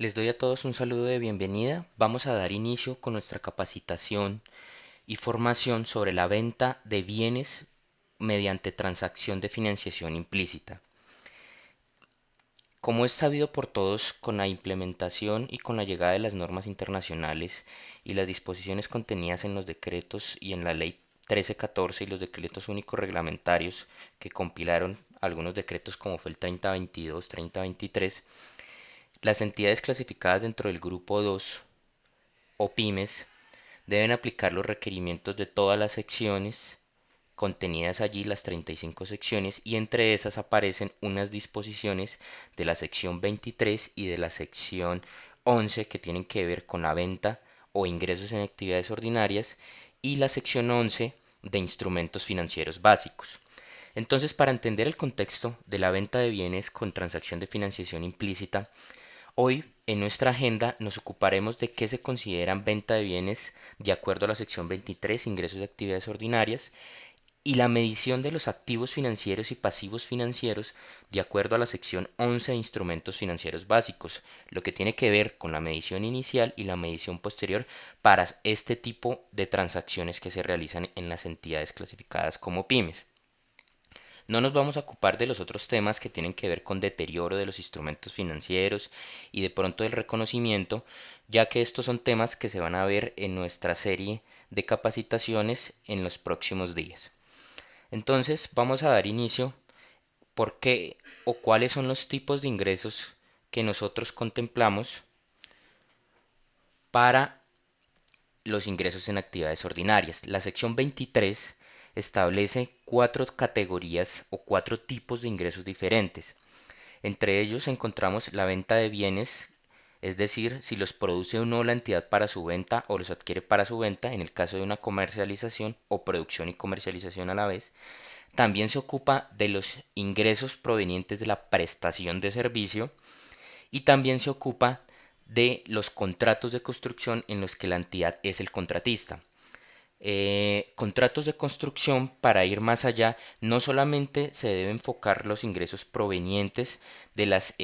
Les doy a todos un saludo de bienvenida. Vamos a dar inicio con nuestra capacitación y formación sobre la venta de bienes mediante transacción de financiación implícita. Como es sabido por todos, con la implementación y con la llegada de las normas internacionales y las disposiciones contenidas en los decretos y en la Ley 1314 y los decretos únicos reglamentarios que compilaron algunos decretos como fue el 3022, 3023, las entidades clasificadas dentro del grupo 2 o pymes deben aplicar los requerimientos de todas las secciones contenidas allí, las 35 secciones, y entre esas aparecen unas disposiciones de la sección 23 y de la sección 11 que tienen que ver con la venta o ingresos en actividades ordinarias y la sección 11 de instrumentos financieros básicos. Entonces, para entender el contexto de la venta de bienes con transacción de financiación implícita, hoy en nuestra agenda nos ocuparemos de qué se consideran venta de bienes de acuerdo a la sección 23, ingresos de actividades ordinarias, y la medición de los activos financieros y pasivos financieros de acuerdo a la sección 11 de instrumentos financieros básicos, lo que tiene que ver con la medición inicial y la medición posterior para este tipo de transacciones que se realizan en las entidades clasificadas como pymes. No nos vamos a ocupar de los otros temas que tienen que ver con deterioro de los instrumentos financieros y de pronto el reconocimiento, ya que estos son temas que se van a ver en nuestra serie de capacitaciones en los próximos días. Entonces vamos a dar inicio por qué o cuáles son los tipos de ingresos que nosotros contemplamos para los ingresos en actividades ordinarias. La sección 23 establece cuatro categorías o cuatro tipos de ingresos diferentes. Entre ellos encontramos la venta de bienes, es decir, si los produce o no la entidad para su venta o los adquiere para su venta, en el caso de una comercialización o producción y comercialización a la vez. También se ocupa de los ingresos provenientes de la prestación de servicio y también se ocupa de los contratos de construcción en los que la entidad es el contratista. Contratos de construcción, para ir más allá, no solamente se deben enfocar los ingresos provenientes de las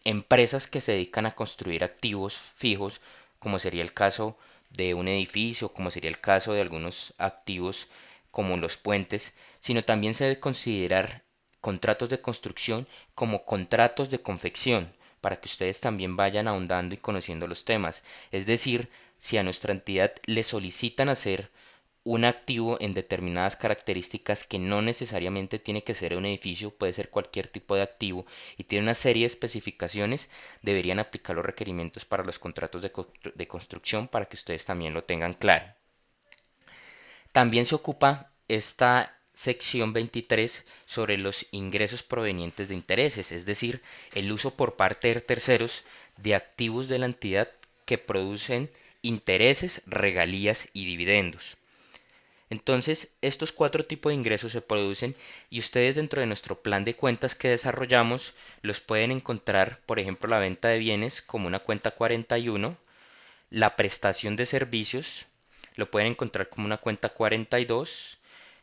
empresas que se dedican a construir activos fijos, como sería el caso de un edificio, como sería el caso de algunos activos como los puentes, sino también se debe considerar contratos de construcción como contratos de confección, para que ustedes también vayan ahondando y conociendo los temas. Es decir, si a nuestra entidad le solicitan hacer un activo en determinadas características que no necesariamente tiene que ser un edificio, puede ser cualquier tipo de activo y tiene una serie de especificaciones, deberían aplicar los requerimientos para los contratos de construcción para que ustedes también lo tengan claro. También se ocupa esta sección 23 sobre los ingresos provenientes de intereses, es decir, el uso por parte de terceros de activos de la entidad que producen intereses, regalías y dividendos. Entonces, estos cuatro tipos de ingresos se producen y ustedes dentro de nuestro plan de cuentas que desarrollamos los pueden encontrar, por ejemplo, la venta de bienes como una cuenta 41, la prestación de servicios lo pueden encontrar como una cuenta 42,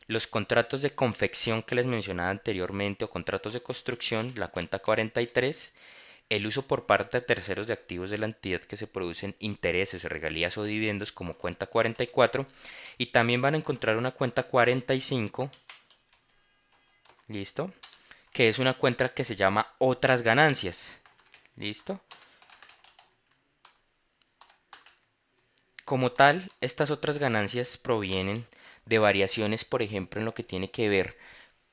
los contratos de confección que les mencionaba anteriormente o contratos de construcción, la cuenta 43, el uso por parte de terceros de activos de la entidad que se producen intereses, regalías o dividendos como cuenta 44 y también van a encontrar una cuenta 45, ¿listo? Que es una cuenta que se llama otras ganancias, ¿listo? Como tal, estas otras ganancias provienen de variaciones, por ejemplo, en lo que tiene que ver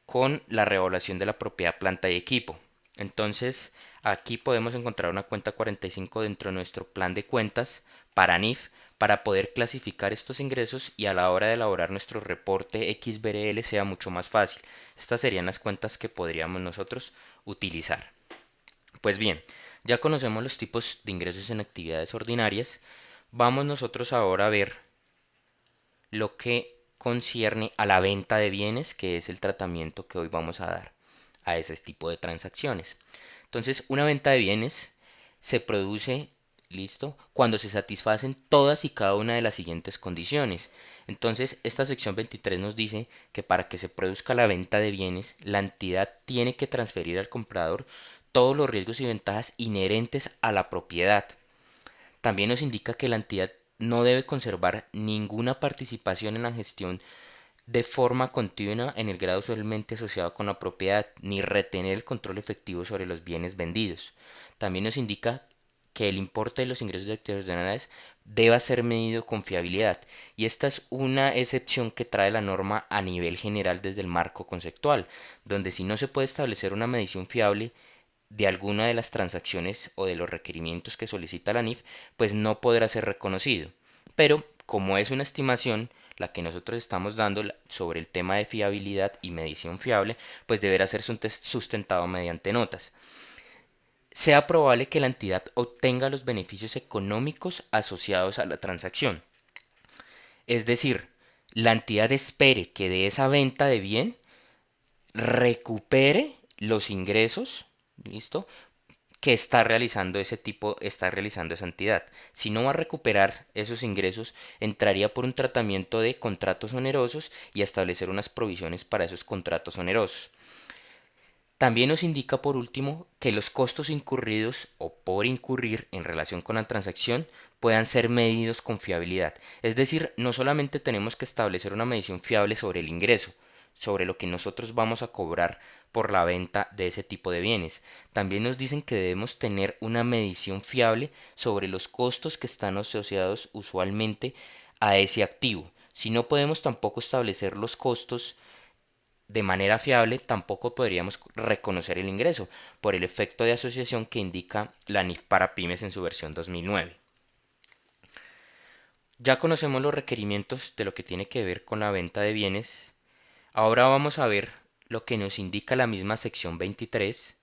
con la revaluación de la propiedad, planta y equipo. Entonces, aquí podemos encontrar una cuenta 45 dentro de nuestro plan de cuentas para NIF para poder clasificar estos ingresos y a la hora de elaborar nuestro reporte XBRL sea mucho más fácil. Estas serían las cuentas que podríamos nosotros utilizar. Pues bien, ya conocemos los tipos de ingresos en actividades ordinarias. Vamos nosotros ahora a ver lo que concierne a la venta de bienes, que es el tratamiento que hoy vamos a dar a ese tipo de transacciones. Entonces, una venta de bienes se produce, listo, cuando se satisfacen todas y cada una de las siguientes condiciones. Entonces, esta sección 23 nos dice que para que se produzca la venta de bienes, la entidad tiene que transferir al comprador todos los riesgos y ventajas inherentes a la propiedad. También nos indica que la entidad no debe conservar ninguna participación en la gestión de forma continua en el grado usualmente asociado con la propiedad, ni retener el control efectivo sobre los bienes vendidos. También nos indica que el importe de los ingresos de actividades ordinarias deba ser medido con fiabilidad, y esta es una excepción que trae la norma a nivel general desde el marco conceptual, donde si no se puede establecer una medición fiable de alguna de las transacciones o de los requerimientos que solicita la NIF, pues no podrá ser reconocido. Pero como es una estimación la que nosotros estamos dando sobre el tema de fiabilidad y medición fiable, pues deberá ser sustentado mediante notas. Sea probable que la entidad obtenga los beneficios económicos asociados a la transacción. Es decir, la entidad espere que de esa venta de bien recupere los ingresos, ¿listo? Que está realizando esa entidad. Si no va a recuperar esos ingresos, entraría por un tratamiento de contratos onerosos y a establecer unas provisiones para esos contratos onerosos. También nos indica por último que los costos incurridos o por incurrir en relación con la transacción puedan ser medidos con fiabilidad. Es decir, no solamente tenemos que establecer una medición fiable sobre el ingreso, sobre lo que nosotros vamos a cobrar por la venta de ese tipo de bienes. También nos dicen que debemos tener una medición fiable sobre los costos que están asociados usualmente a ese activo. Si no podemos tampoco establecer los costos de manera fiable, tampoco podríamos reconocer el ingreso por el efecto de asociación que indica la NIF para pymes en su versión 2009. Ya conocemos los requerimientos de lo que tiene que ver con la venta de bienes. Ahora vamos a ver lo que nos indica la misma sección 23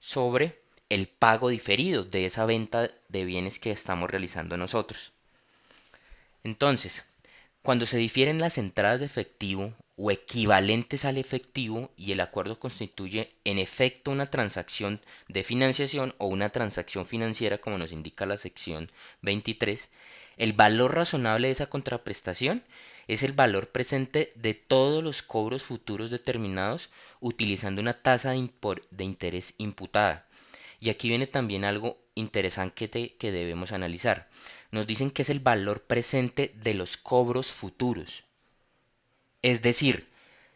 sobre el pago diferido de esa venta de bienes que estamos realizando nosotros. Entonces, cuando se difieren las entradas de efectivo o equivalentes al efectivo y el acuerdo constituye en efecto una transacción de financiación o una transacción financiera, como nos indica la sección 23, el valor razonable de esa contraprestación es el valor presente de todos los cobros futuros determinados utilizando una tasa de interés imputada. Y aquí viene también algo interesante que debemos analizar. Nos dicen que es el valor presente de los cobros futuros. Es decir,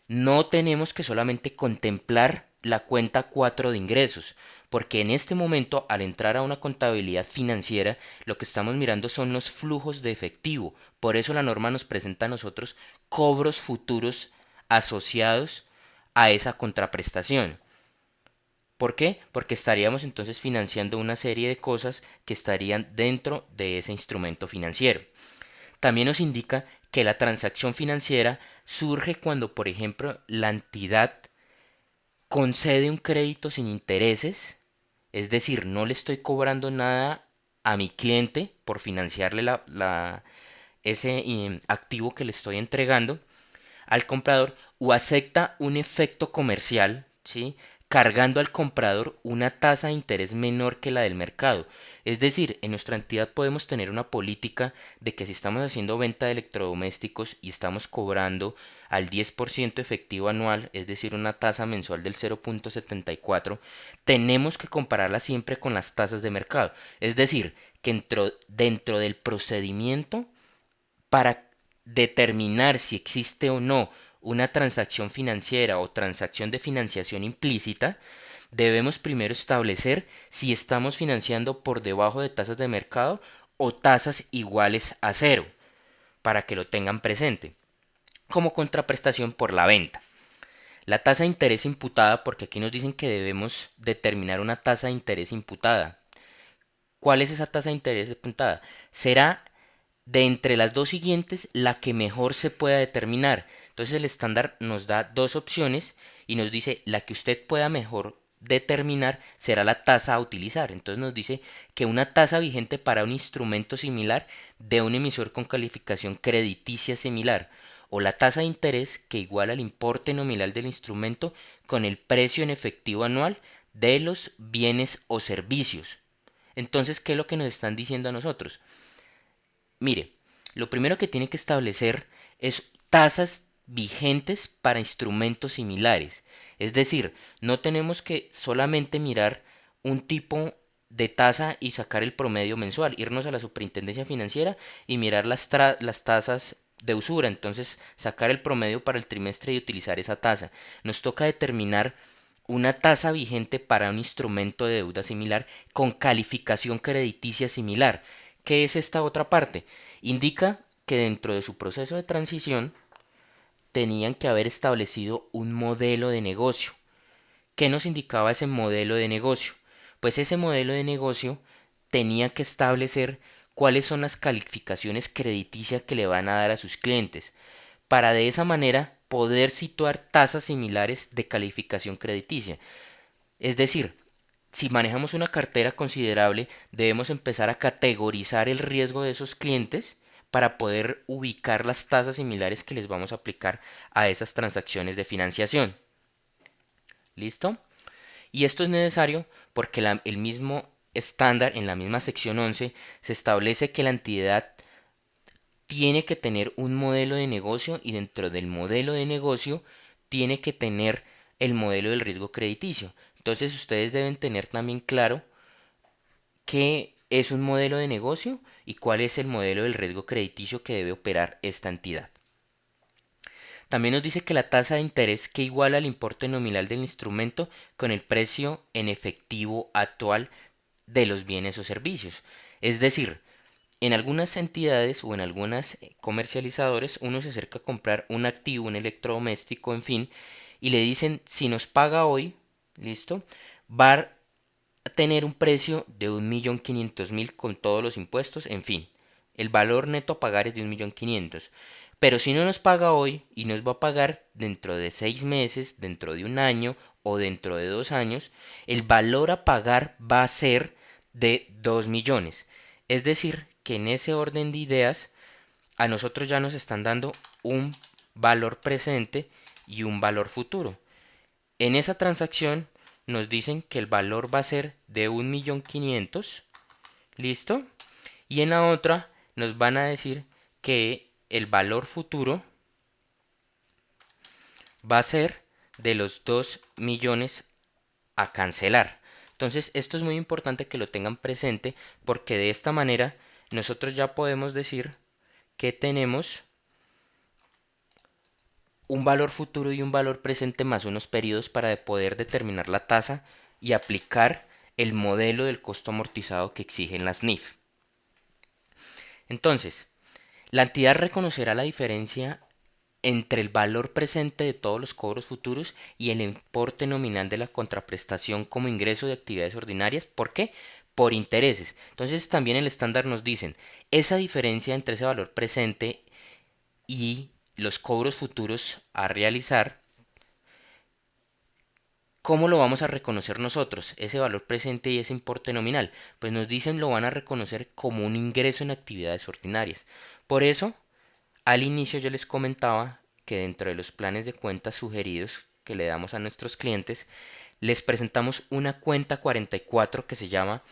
no tenemos que solamente contemplar la cuenta 4 de ingresos, porque en este momento, al entrar a una contabilidad financiera, lo que estamos mirando son los flujos de efectivo. Por eso la norma nos presenta a nosotros cobros futuros asociados a esa contraprestación. ¿Por qué? Porque estaríamos entonces financiando una serie de cosas que estarían dentro de ese instrumento financiero. También nos indica que la transacción financiera surge cuando, por ejemplo, la entidad concede un crédito sin intereses, es decir, no le estoy cobrando nada a mi cliente por financiarle ese activo que le estoy entregando al comprador, o acepta un efecto comercial, ¿sí? Cargando al comprador una tasa de interés menor que la del mercado. Es decir, en nuestra entidad podemos tener una política de que si estamos haciendo venta de electrodomésticos y estamos cobrando al 10% efectivo anual, es decir, una tasa mensual del 0.74, tenemos que compararla siempre con las tasas de mercado. Es decir, que dentro del procedimiento para determinar si existe o no una transacción financiera o transacción de financiación implícita, debemos primero establecer si estamos financiando por debajo de tasas de mercado o tasas iguales a cero, para que lo tengan presente, como contraprestación por la venta. La tasa de interés imputada, porque aquí nos dicen que debemos determinar una tasa de interés imputada. ¿Cuál es esa tasa de interés imputada? Será de entre las dos siguientes la que mejor se pueda determinar. Entonces el estándar nos da dos opciones y nos dice la que usted pueda mejor determinar será la tasa a utilizar. Entonces nos dice que una tasa vigente para un instrumento similar de un emisor con calificación crediticia similar, o la tasa de interés que iguala el importe nominal del instrumento con el precio en efectivo anual de los bienes o servicios. Entonces, ¿qué es lo que nos están diciendo a nosotros? Mire, lo primero que tiene que establecer es tasas vigentes para instrumentos similares. Es decir, no tenemos que solamente mirar un tipo de tasa y sacar el promedio mensual, irnos a la superintendencia financiera y mirar las tasas de usura, entonces sacar el promedio para el trimestre y utilizar esa tasa. Nos toca determinar una tasa vigente para un instrumento de deuda similar con calificación crediticia similar. ¿Qué es esta otra parte? Indica que dentro de su proceso de transición tenían que haber establecido un modelo de negocio. ¿Qué nos indicaba ese modelo de negocio? Pues ese modelo de negocio tenía que establecer cuáles son las calificaciones crediticias que le van a dar a sus clientes, para de esa manera poder situar tasas similares de calificación crediticia. Es decir, si manejamos una cartera considerable, debemos empezar a categorizar el riesgo de esos clientes para poder ubicar las tasas similares que les vamos a aplicar a esas transacciones de financiación. ¿Listo? Y esto es necesario porque el mismo estándar en la misma sección 11 se establece que la entidad tiene que tener un modelo de negocio y dentro del modelo de negocio tiene que tener el modelo del riesgo crediticio. Entonces ustedes deben tener también claro qué es un modelo de negocio y cuál es el modelo del riesgo crediticio que debe operar esta entidad. También nos dice que la tasa de interés que iguala al importe nominal del instrumento con el precio en efectivo actual de los bienes o servicios. Es decir, en algunas entidades o en algunas comercializadores uno se acerca a comprar un activo, un electrodoméstico, en fin, y le dicen si nos paga hoy, listo, va a tener un precio de 1.500.000 con todos los impuestos, en fin, el valor neto a pagar es de 1.500.000. Pero si no nos paga hoy y nos va a pagar dentro de 6 meses, dentro de un año o dentro de 2 años, el valor a pagar va a ser de 2 millones. Es decir, que en ese orden de ideas a nosotros ya nos están dando un valor presente y un valor futuro. En esa transacción nos dicen que el valor va a ser de 1.500.000, ¿listo? Y en la otra nos van a decir que el valor futuro va a ser de los 2 millones a cancelar. Entonces esto es muy importante que lo tengan presente porque de esta manera nosotros ya podemos decir que tenemos un valor futuro y un valor presente más unos periodos para poder determinar la tasa y aplicar el modelo del costo amortizado que exigen las NIF. Entonces, la entidad reconocerá la diferencia entre el valor presente de todos los cobros futuros y el importe nominal de la contraprestación como ingreso de actividades ordinarias. ¿Por qué? Por intereses. Entonces también el estándar nos dicen, esa diferencia entre ese valor presente y los cobros futuros a realizar, ¿cómo lo vamos a reconocer nosotros? Ese valor presente y ese importe nominal. Pues nos dicen lo van a reconocer como un ingreso en actividades ordinarias. Por eso, al inicio yo les comentaba que dentro de los planes de cuentas sugeridos que le damos a nuestros clientes, les presentamos una cuenta 44 que se llama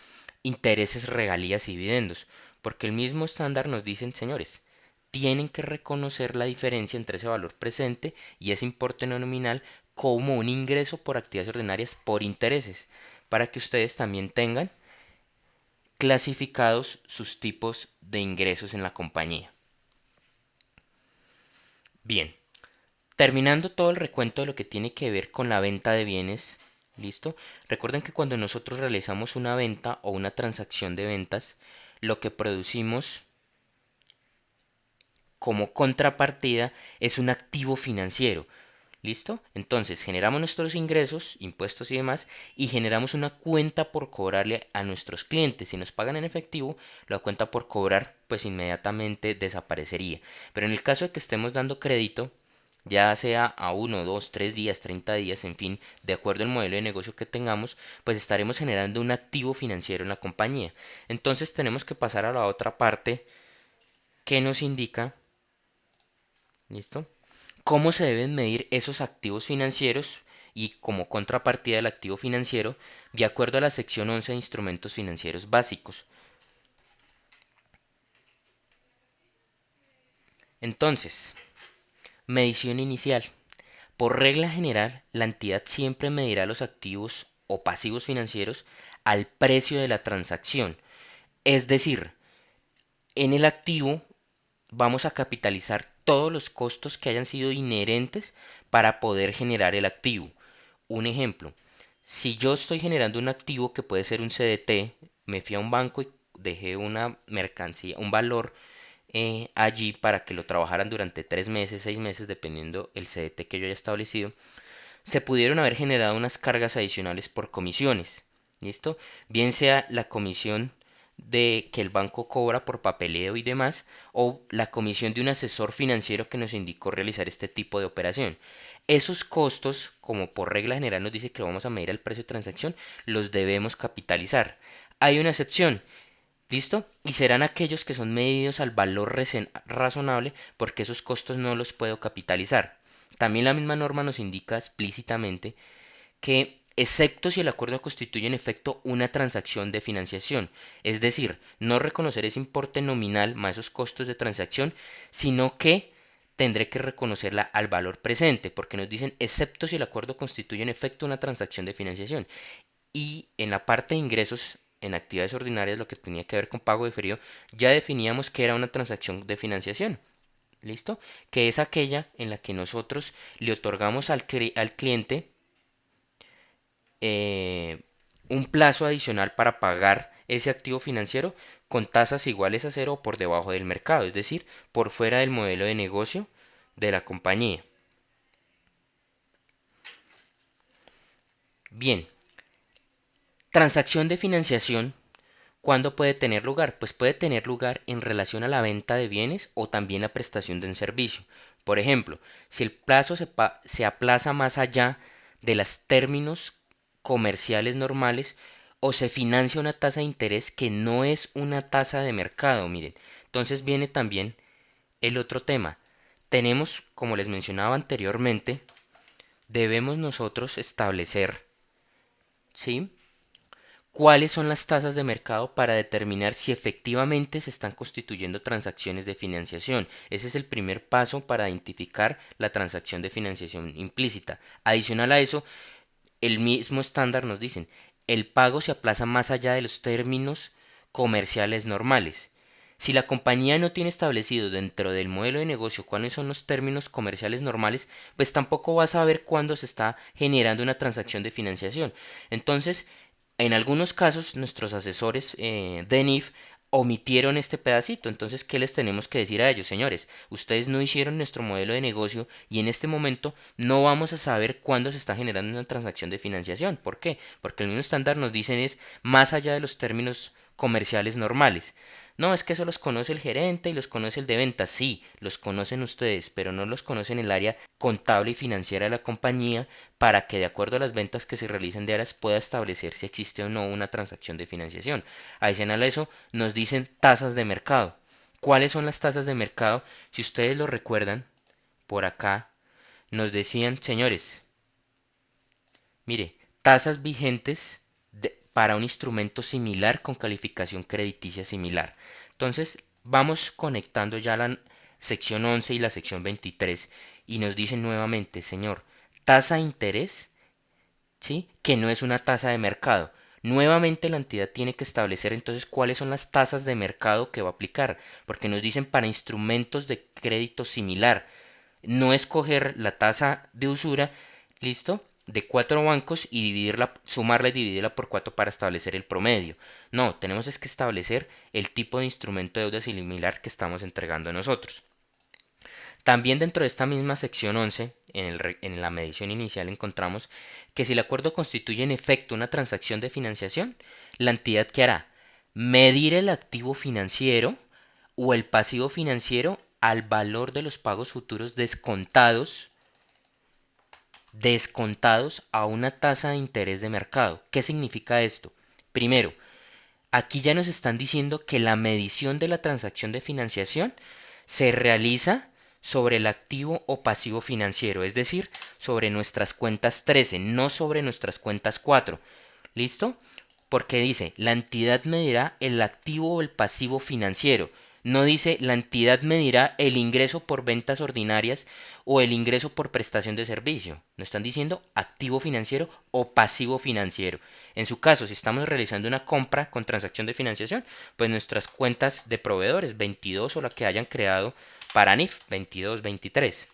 intereses, regalías y dividendos, porque el mismo estándar nos dicen, señores, tienen que reconocer la diferencia entre ese valor presente y ese importe no nominal como un ingreso por actividades ordinarias por intereses, para que ustedes también tengan clasificados sus tipos de ingresos en la compañía. Bien, terminando todo el recuento de lo que tiene que ver con la venta de bienes, ¿listo? Recuerden que cuando nosotros realizamos una venta o una transacción de ventas, lo que producimos como contrapartida es un activo financiero. ¿Listo? Entonces generamos nuestros ingresos, impuestos y demás, y generamos una cuenta por cobrarle a nuestros clientes. Si nos pagan en efectivo, la cuenta por cobrar pues inmediatamente desaparecería. Pero en el caso de que estemos dando crédito, ya sea a 1, 2, 3 días, 30 días, en fin, de acuerdo al modelo de negocio que tengamos, pues estaremos generando un activo financiero en la compañía. Entonces tenemos que pasar a la otra parte que nos indica, ¿listo? ¿Cómo se deben medir esos activos financieros y como contrapartida del activo financiero de acuerdo a la sección 11 de instrumentos financieros básicos? Entonces, medición inicial. Por regla general, la entidad siempre medirá los activos o pasivos financieros al precio de la transacción. Es decir, en el activo vamos a capitalizar todos los costos que hayan sido inherentes para poder generar el activo. Un ejemplo, si yo estoy generando un activo que puede ser un CDT, me fui a un banco y dejé una mercancía, un valor allí para que lo trabajaran durante 3 meses, 6 meses, dependiendo el CDT que yo haya establecido, se pudieron haber generado unas cargas adicionales por comisiones. ¿Listo? Bien sea la comisión de que el banco cobra por papeleo y demás, o la comisión de un asesor financiero que nos indicó realizar este tipo de operación. Esos costos, como por regla general nos dice que lo vamos a medir al precio de transacción, los debemos capitalizar. Hay una excepción, ¿listo? Y serán aquellos que son medidos al valor razonable porque esos costos no los puedo capitalizar. También la misma norma nos indica explícitamente que excepto si el acuerdo constituye en efecto una transacción de financiación, es decir, no reconocer ese importe nominal más esos costos de transacción, sino que tendré que reconocerla al valor presente, porque nos dicen excepto si el acuerdo constituye en efecto una transacción de financiación. Y en la parte de ingresos en actividades ordinarias, lo que tenía que ver con pago diferido, ya definíamos que era una transacción de financiación. ¿Listo? Que es aquella en la que nosotros le otorgamos al cliente eh, un plazo adicional para pagar ese activo financiero con tasas iguales a cero o por debajo del mercado, es decir, por fuera del modelo de negocio de la compañía. Bien, transacción de financiación, ¿cuándo puede tener lugar? Pues puede tener lugar en relación a la venta de bienes o también la prestación de un servicio. Por ejemplo, si el plazo se aplaza más allá de los términos comerciales normales o se financia una tasa de interés que no es una tasa de mercado, miren. Entonces viene también el otro tema. Tenemos, como les mencionaba anteriormente, debemos nosotros establecer, ¿sí? ¿Cuáles son las tasas de mercado para determinar si efectivamente se están constituyendo transacciones de financiación? Ese es el primer paso para identificar la transacción de financiación implícita. Adicional a eso, el mismo estándar nos dicen, el pago se aplaza más allá de los términos comerciales normales. Si la compañía no tiene establecido dentro del modelo de negocio cuáles son los términos comerciales normales, pues tampoco va a saber cuándo se está generando una transacción de financiación. Entonces, en algunos casos, nuestros asesores de NIF omitieron este pedacito. Entonces, ¿qué les tenemos que decir a ellos? Señores, ustedes no hicieron nuestro modelo de negocio y en este momento no vamos a saber cuándo se está generando una transacción de financiación. ¿Por qué? Porque el mismo estándar nos dicen es más allá de los términos comerciales normales. No, es que eso los conoce el gerente y los conoce el de ventas. Sí, los conocen ustedes, pero no los conocen el área contable y financiera de la compañía para que de acuerdo a las ventas que se realicen diarias pueda establecer si existe o no una transacción de financiación. Adicional a eso, nos dicen tasas de mercado. ¿Cuáles son las tasas de mercado? Si ustedes lo recuerdan, por acá nos decían, señores, mire, tasas vigentes para un instrumento similar con calificación crediticia similar. Entonces, vamos conectando ya la sección 11 y la sección 23 y nos dicen nuevamente, señor, tasa de interés, ¿sí? Que no es una tasa de mercado. Nuevamente la entidad tiene que establecer entonces cuáles son las tasas de mercado que va a aplicar, porque nos dicen para instrumentos de crédito similar. No escoger la tasa de usura, ¿listo? De cuatro bancos y dividirla, sumarla y dividirla por cuatro para establecer el promedio. No, tenemos es que establecer el tipo de instrumento de deuda similar que estamos entregando nosotros. También dentro de esta misma sección 11, en la medición inicial, encontramos que si el acuerdo constituye en efecto una transacción de financiación, la entidad que hará medir el activo financiero o el pasivo financiero al valor de los pagos futuros descontados a una tasa de interés de mercado. ¿Qué significa esto? Primero, aquí ya nos están diciendo que la medición de la transacción de financiación se realiza sobre el activo o pasivo financiero, es decir, sobre nuestras cuentas 13, no sobre nuestras cuentas 4. ¿Listo? Porque dice, la entidad medirá el activo o el pasivo financiero. No dice la entidad medirá el ingreso por ventas ordinarias o el ingreso por prestación de servicio. Nos están diciendo activo financiero o pasivo financiero. En su caso, si estamos realizando una compra con transacción de financiación, pues nuestras cuentas de proveedores 22 o la que hayan creado para NIF 22, 23.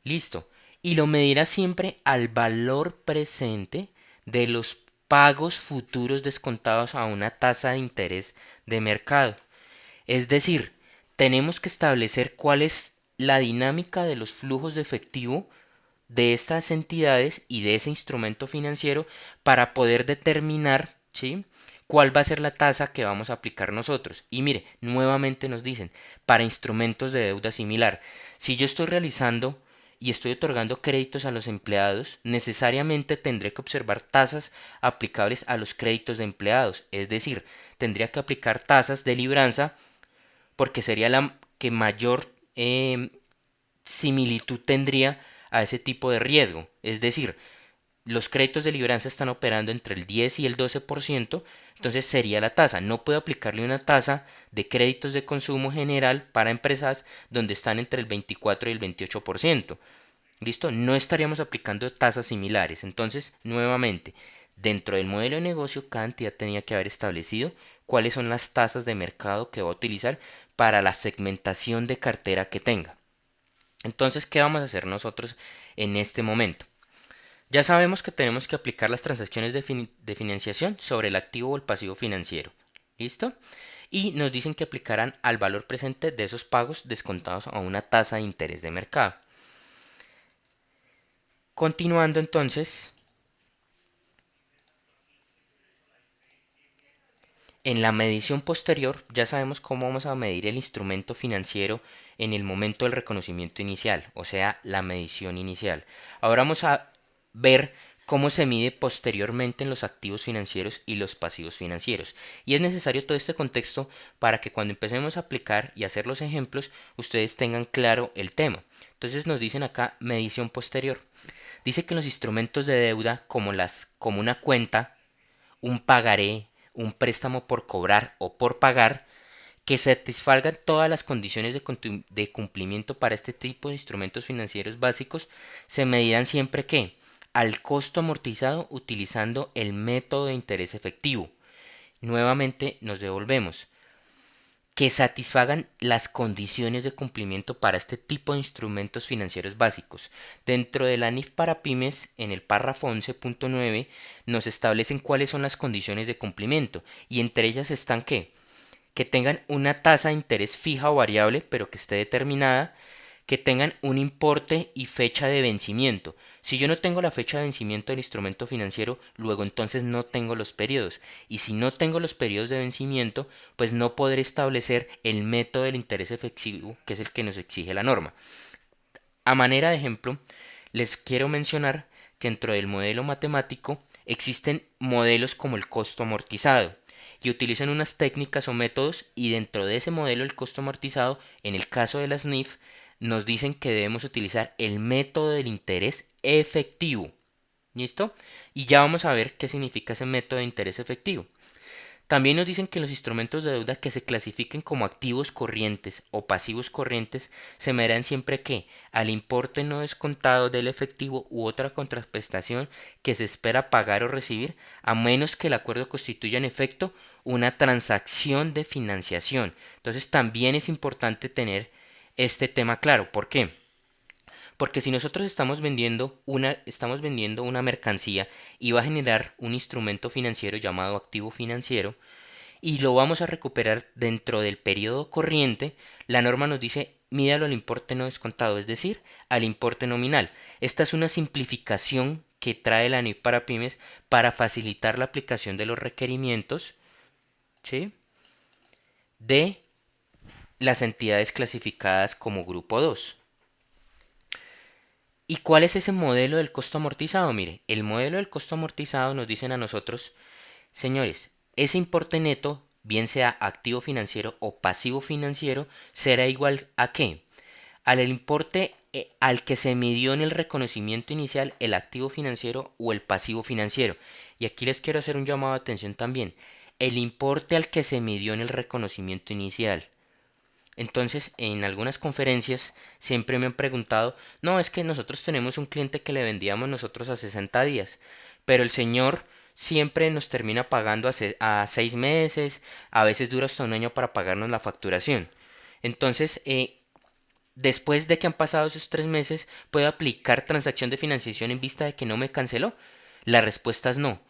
Listo. Y lo medirá siempre al valor presente de los pagos futuros descontados a una tasa de interés de mercado. Es decir, tenemos que establecer cuál es la dinámica de los flujos de efectivo de estas entidades y de ese instrumento financiero para poder determinar, ¿sí?, cuál va a ser la tasa que vamos a aplicar nosotros. Y mire, nuevamente nos dicen, para instrumentos de deuda similar, si yo estoy realizando y estoy otorgando créditos a los empleados, necesariamente tendré que observar tasas aplicables a los créditos de empleados, es decir, tendría que aplicar tasas de libranza porque sería la que mayor similitud tendría a ese tipo de riesgo. Es decir, los créditos de libranza están operando entre el 10 y el 12%, entonces sería la tasa. No puedo aplicarle una tasa de créditos de consumo general para empresas donde están entre el 24 y el 28%. ¿Listo? No estaríamos aplicando tasas similares. Entonces, nuevamente, dentro del modelo de negocio, cada entidad tenía que haber establecido cuáles son las tasas de mercado que va a utilizar para la segmentación de cartera que tenga. Entonces, ¿qué vamos a hacer nosotros en este momento? Ya sabemos que tenemos que aplicar las transacciones de financiación sobre el activo o el pasivo financiero. ¿Listo? Y nos dicen que aplicarán al valor presente de esos pagos descontados a una tasa de interés de mercado. Continuando entonces, en la medición posterior ya sabemos cómo vamos a medir el instrumento financiero en el momento del reconocimiento inicial, o sea, la medición inicial. Ahora vamos a ver cómo se mide posteriormente en los activos financieros y los pasivos financieros. Y es necesario todo este contexto para que cuando empecemos a aplicar y hacer los ejemplos, ustedes tengan claro el tema. Entonces nos dicen acá medición posterior. Dice que los instrumentos de deuda como una cuenta, un pagaré, un préstamo por cobrar o por pagar, que satisfagan todas las condiciones de cumplimiento para este tipo de instrumentos financieros básicos, se medirán siempre que al costo amortizado utilizando el método de interés efectivo. Nuevamente nos devolvemos que satisfagan las condiciones de cumplimiento para este tipo de instrumentos financieros básicos. Dentro de la NIF para pymes, en el párrafo 11.9, nos establecen cuáles son las condiciones de cumplimiento y entre ellas están que tengan una tasa de interés fija o variable, pero que esté determinada, que tengan un importe y fecha de vencimiento. Si yo no tengo la fecha de vencimiento del instrumento financiero, luego entonces no tengo los periodos. Y si no tengo los periodos de vencimiento, pues no podré establecer el método del interés efectivo, que es el que nos exige la norma. A manera de ejemplo, les quiero mencionar que dentro del modelo matemático existen modelos como el costo amortizado y utilizan unas técnicas o métodos y dentro de ese modelo el costo amortizado, en el caso de las NIF, nos dicen que debemos utilizar el método del interés efectivo. ¿Listo? Y ya vamos a ver qué significa ese método de interés efectivo. También nos dicen que los instrumentos de deuda que se clasifiquen como activos corrientes o pasivos corrientes se medirán siempre que al importe no descontado del efectivo u otra contraprestación que se espera pagar o recibir, a menos que el acuerdo constituya en efecto una transacción de financiación. Entonces también es importante tener este tema claro. ¿Por qué? Porque si nosotros estamos vendiendo una mercancía y va a generar un instrumento financiero llamado activo financiero, y lo vamos a recuperar dentro del periodo corriente, la norma nos dice mídalo al importe no descontado, es decir, al importe nominal. Esta es una simplificación que trae la NIF para pymes para facilitar la aplicación de los requerimientos, ¿sí?, de las entidades clasificadas como grupo 2. ¿Y cuál es ese modelo del costo amortizado? Mire, el modelo del costo amortizado nos dicen a nosotros, señores, ese importe neto, bien sea activo financiero o pasivo financiero, será igual a ¿qué? Al importe al que se midió en el reconocimiento inicial el activo financiero o el pasivo financiero. Y aquí les quiero hacer un llamado de atención también. el importe al que se midió en el reconocimiento inicial. Entonces, en algunas conferencias siempre me han preguntado, no, es que nosotros tenemos un cliente que le vendíamos nosotros a 60 días, pero el señor siempre nos termina pagando a 6 meses, a veces dura hasta un año para pagarnos la facturación. Entonces, después de que han pasado esos 3 meses, ¿puedo aplicar transacción de financiación en vista de que no me canceló? La respuesta es no.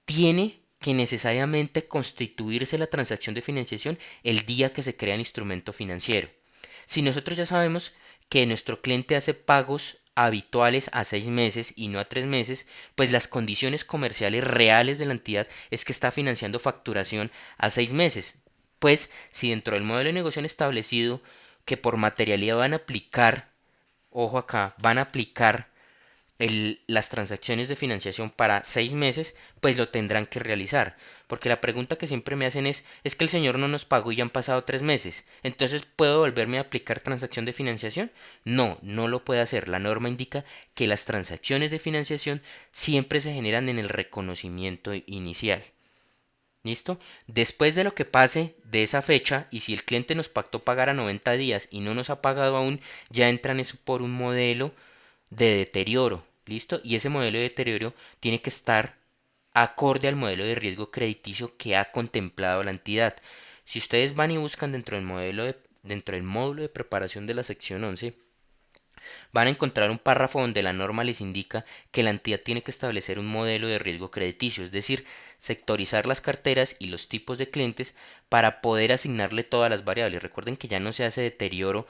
Tiene que necesariamente constituirse la transacción de financiación el día que se crea el instrumento financiero. Si nosotros ya sabemos que nuestro cliente hace pagos habituales a 6 meses y no a 3 meses, pues las condiciones comerciales reales de la entidad es que está financiando facturación a 6 meses. Pues si dentro del modelo de negocio han establecido que por materialidad van a aplicar, ojo acá, van a aplicar las transacciones de financiación para 6 meses, pues lo tendrán que realizar. Porque la pregunta que siempre me hacen es que el señor no nos pagó y ya han pasado 3 meses. Entonces, ¿puedo volverme a aplicar transacción de financiación? No, no lo puede hacer. La norma indica que las transacciones de financiación siempre se generan en el reconocimiento inicial. ¿Listo? Después de lo que pase de esa fecha, y si el cliente nos pactó pagar a 90 días y no nos ha pagado aún, ya entran eso por un modelo de deterioro, ¿listo? Y ese modelo de deterioro tiene que estar acorde al modelo de riesgo crediticio que ha contemplado la entidad. Si ustedes van y buscan dentro del módulo de preparación de la sección 11, van a encontrar un párrafo donde la norma les indica que la entidad tiene que establecer un modelo de riesgo crediticio, es decir, sectorizar las carteras y los tipos de clientes para poder asignarle todas las variables. Recuerden que ya no se hace deterioro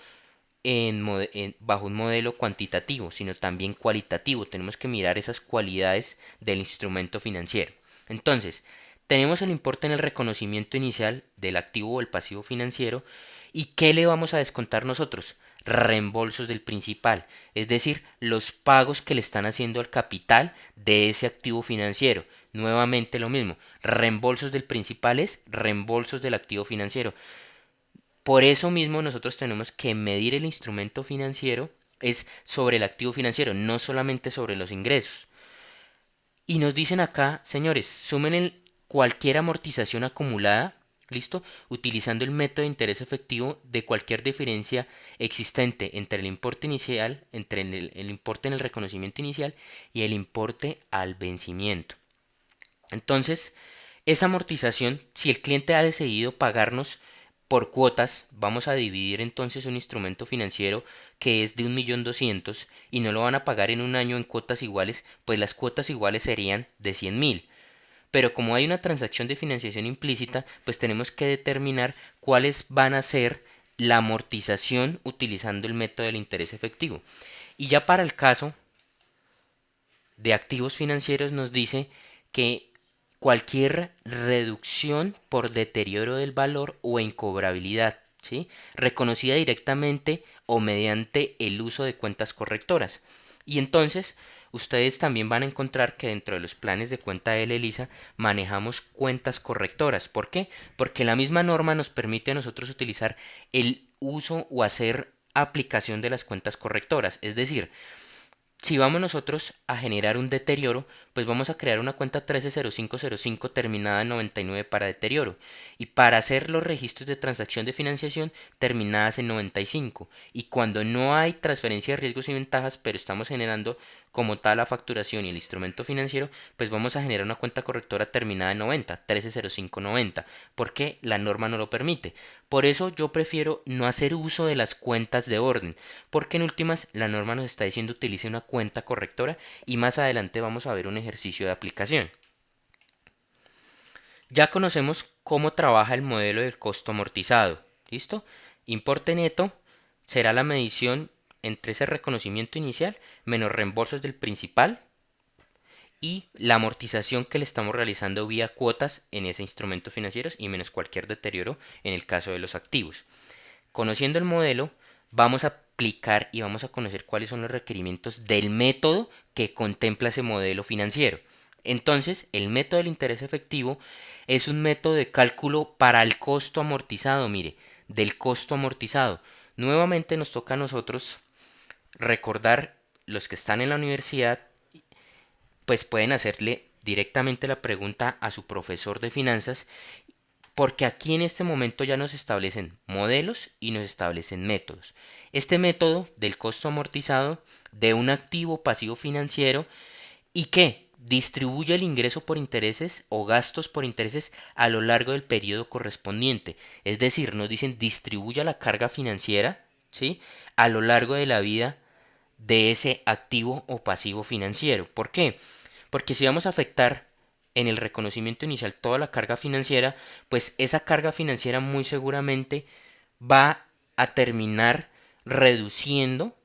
bajo un modelo cuantitativo, sino también cualitativo. Tenemos que mirar esas cualidades del instrumento financiero. Entonces, tenemos el importe en el reconocimiento inicial del activo o el pasivo financiero. ¿Y qué le vamos a descontar nosotros? Reembolsos del principal, es decir, los pagos que le están haciendo al capital de ese activo financiero. Nuevamente lo mismo, reembolsos del principal es reembolsos del activo financiero. Por eso mismo nosotros tenemos que medir el instrumento financiero es sobre el activo financiero, no solamente sobre los ingresos. Y nos dicen acá, señores, sumen cualquier amortización acumulada, ¿listo? Utilizando el método de interés efectivo de cualquier diferencia existente entre el importe inicial, entre el importe en el reconocimiento inicial y el importe al vencimiento. Entonces, esa amortización, si el cliente ha decidido pagarnos por cuotas, vamos a dividir entonces un instrumento financiero que es de 1.200.000 y no lo van a pagar en un año en cuotas iguales, pues las cuotas iguales serían de 100.000. Pero como hay una transacción de financiación implícita, pues tenemos que determinar cuáles van a ser la amortización utilizando el método del interés efectivo. Y ya para el caso de activos financieros nos dice que cualquier reducción por deterioro del valor o incobrabilidad, ¿sí? Reconocida directamente o mediante el uso de cuentas correctoras. Y entonces ustedes también van a encontrar que dentro de los planes de cuenta de Elisa manejamos cuentas correctoras. ¿Por qué? Porque la misma norma nos permite a nosotros utilizar el uso o hacer aplicación de las cuentas correctoras. Es decir, si vamos nosotros a generar un deterioro, pues vamos a crear una cuenta 130505 terminada en 99 para deterioro y para hacer los registros de transacción de financiación terminadas en 95. Y cuando no hay transferencia de riesgos y ventajas, pero estamos generando como tal la facturación y el instrumento financiero, pues vamos a generar una cuenta correctora terminada en 90, 130590, porque la norma no lo permite. Por eso yo prefiero no hacer uso de las cuentas de orden, porque en últimas la norma nos está diciendo utilice una cuenta correctora y más adelante vamos a ver un ejercicio de aplicación. Ya conocemos cómo trabaja el modelo del costo amortizado. ¿Listo? Importe neto será la medición entre ese reconocimiento inicial menos reembolsos del principal y la amortización que le estamos realizando vía cuotas en ese instrumento financiero y menos cualquier deterioro en el caso de los activos. Conociendo el modelo, vamos a aplicar y vamos a conocer cuáles son los requerimientos del método que contempla ese modelo financiero. Entonces, el método del interés efectivo es un método de cálculo para el costo amortizado, mire, del costo amortizado. Nuevamente nos toca a nosotros recordar, los que están en la universidad, pues pueden hacerle directamente la pregunta a su profesor de finanzas, porque aquí en este momento ya nos establecen modelos y nos establecen métodos. Este método del costo amortizado de un activo pasivo financiero y que distribuye el ingreso por intereses o gastos por intereses a lo largo del periodo correspondiente. Es decir, nos dicen distribuya la carga financiera, ¿sí?, a lo largo de la vida de ese activo o pasivo financiero. ¿Por qué? Porque si vamos a afectar en el reconocimiento inicial toda la carga financiera, pues esa carga financiera muy seguramente va a terminar reduciendo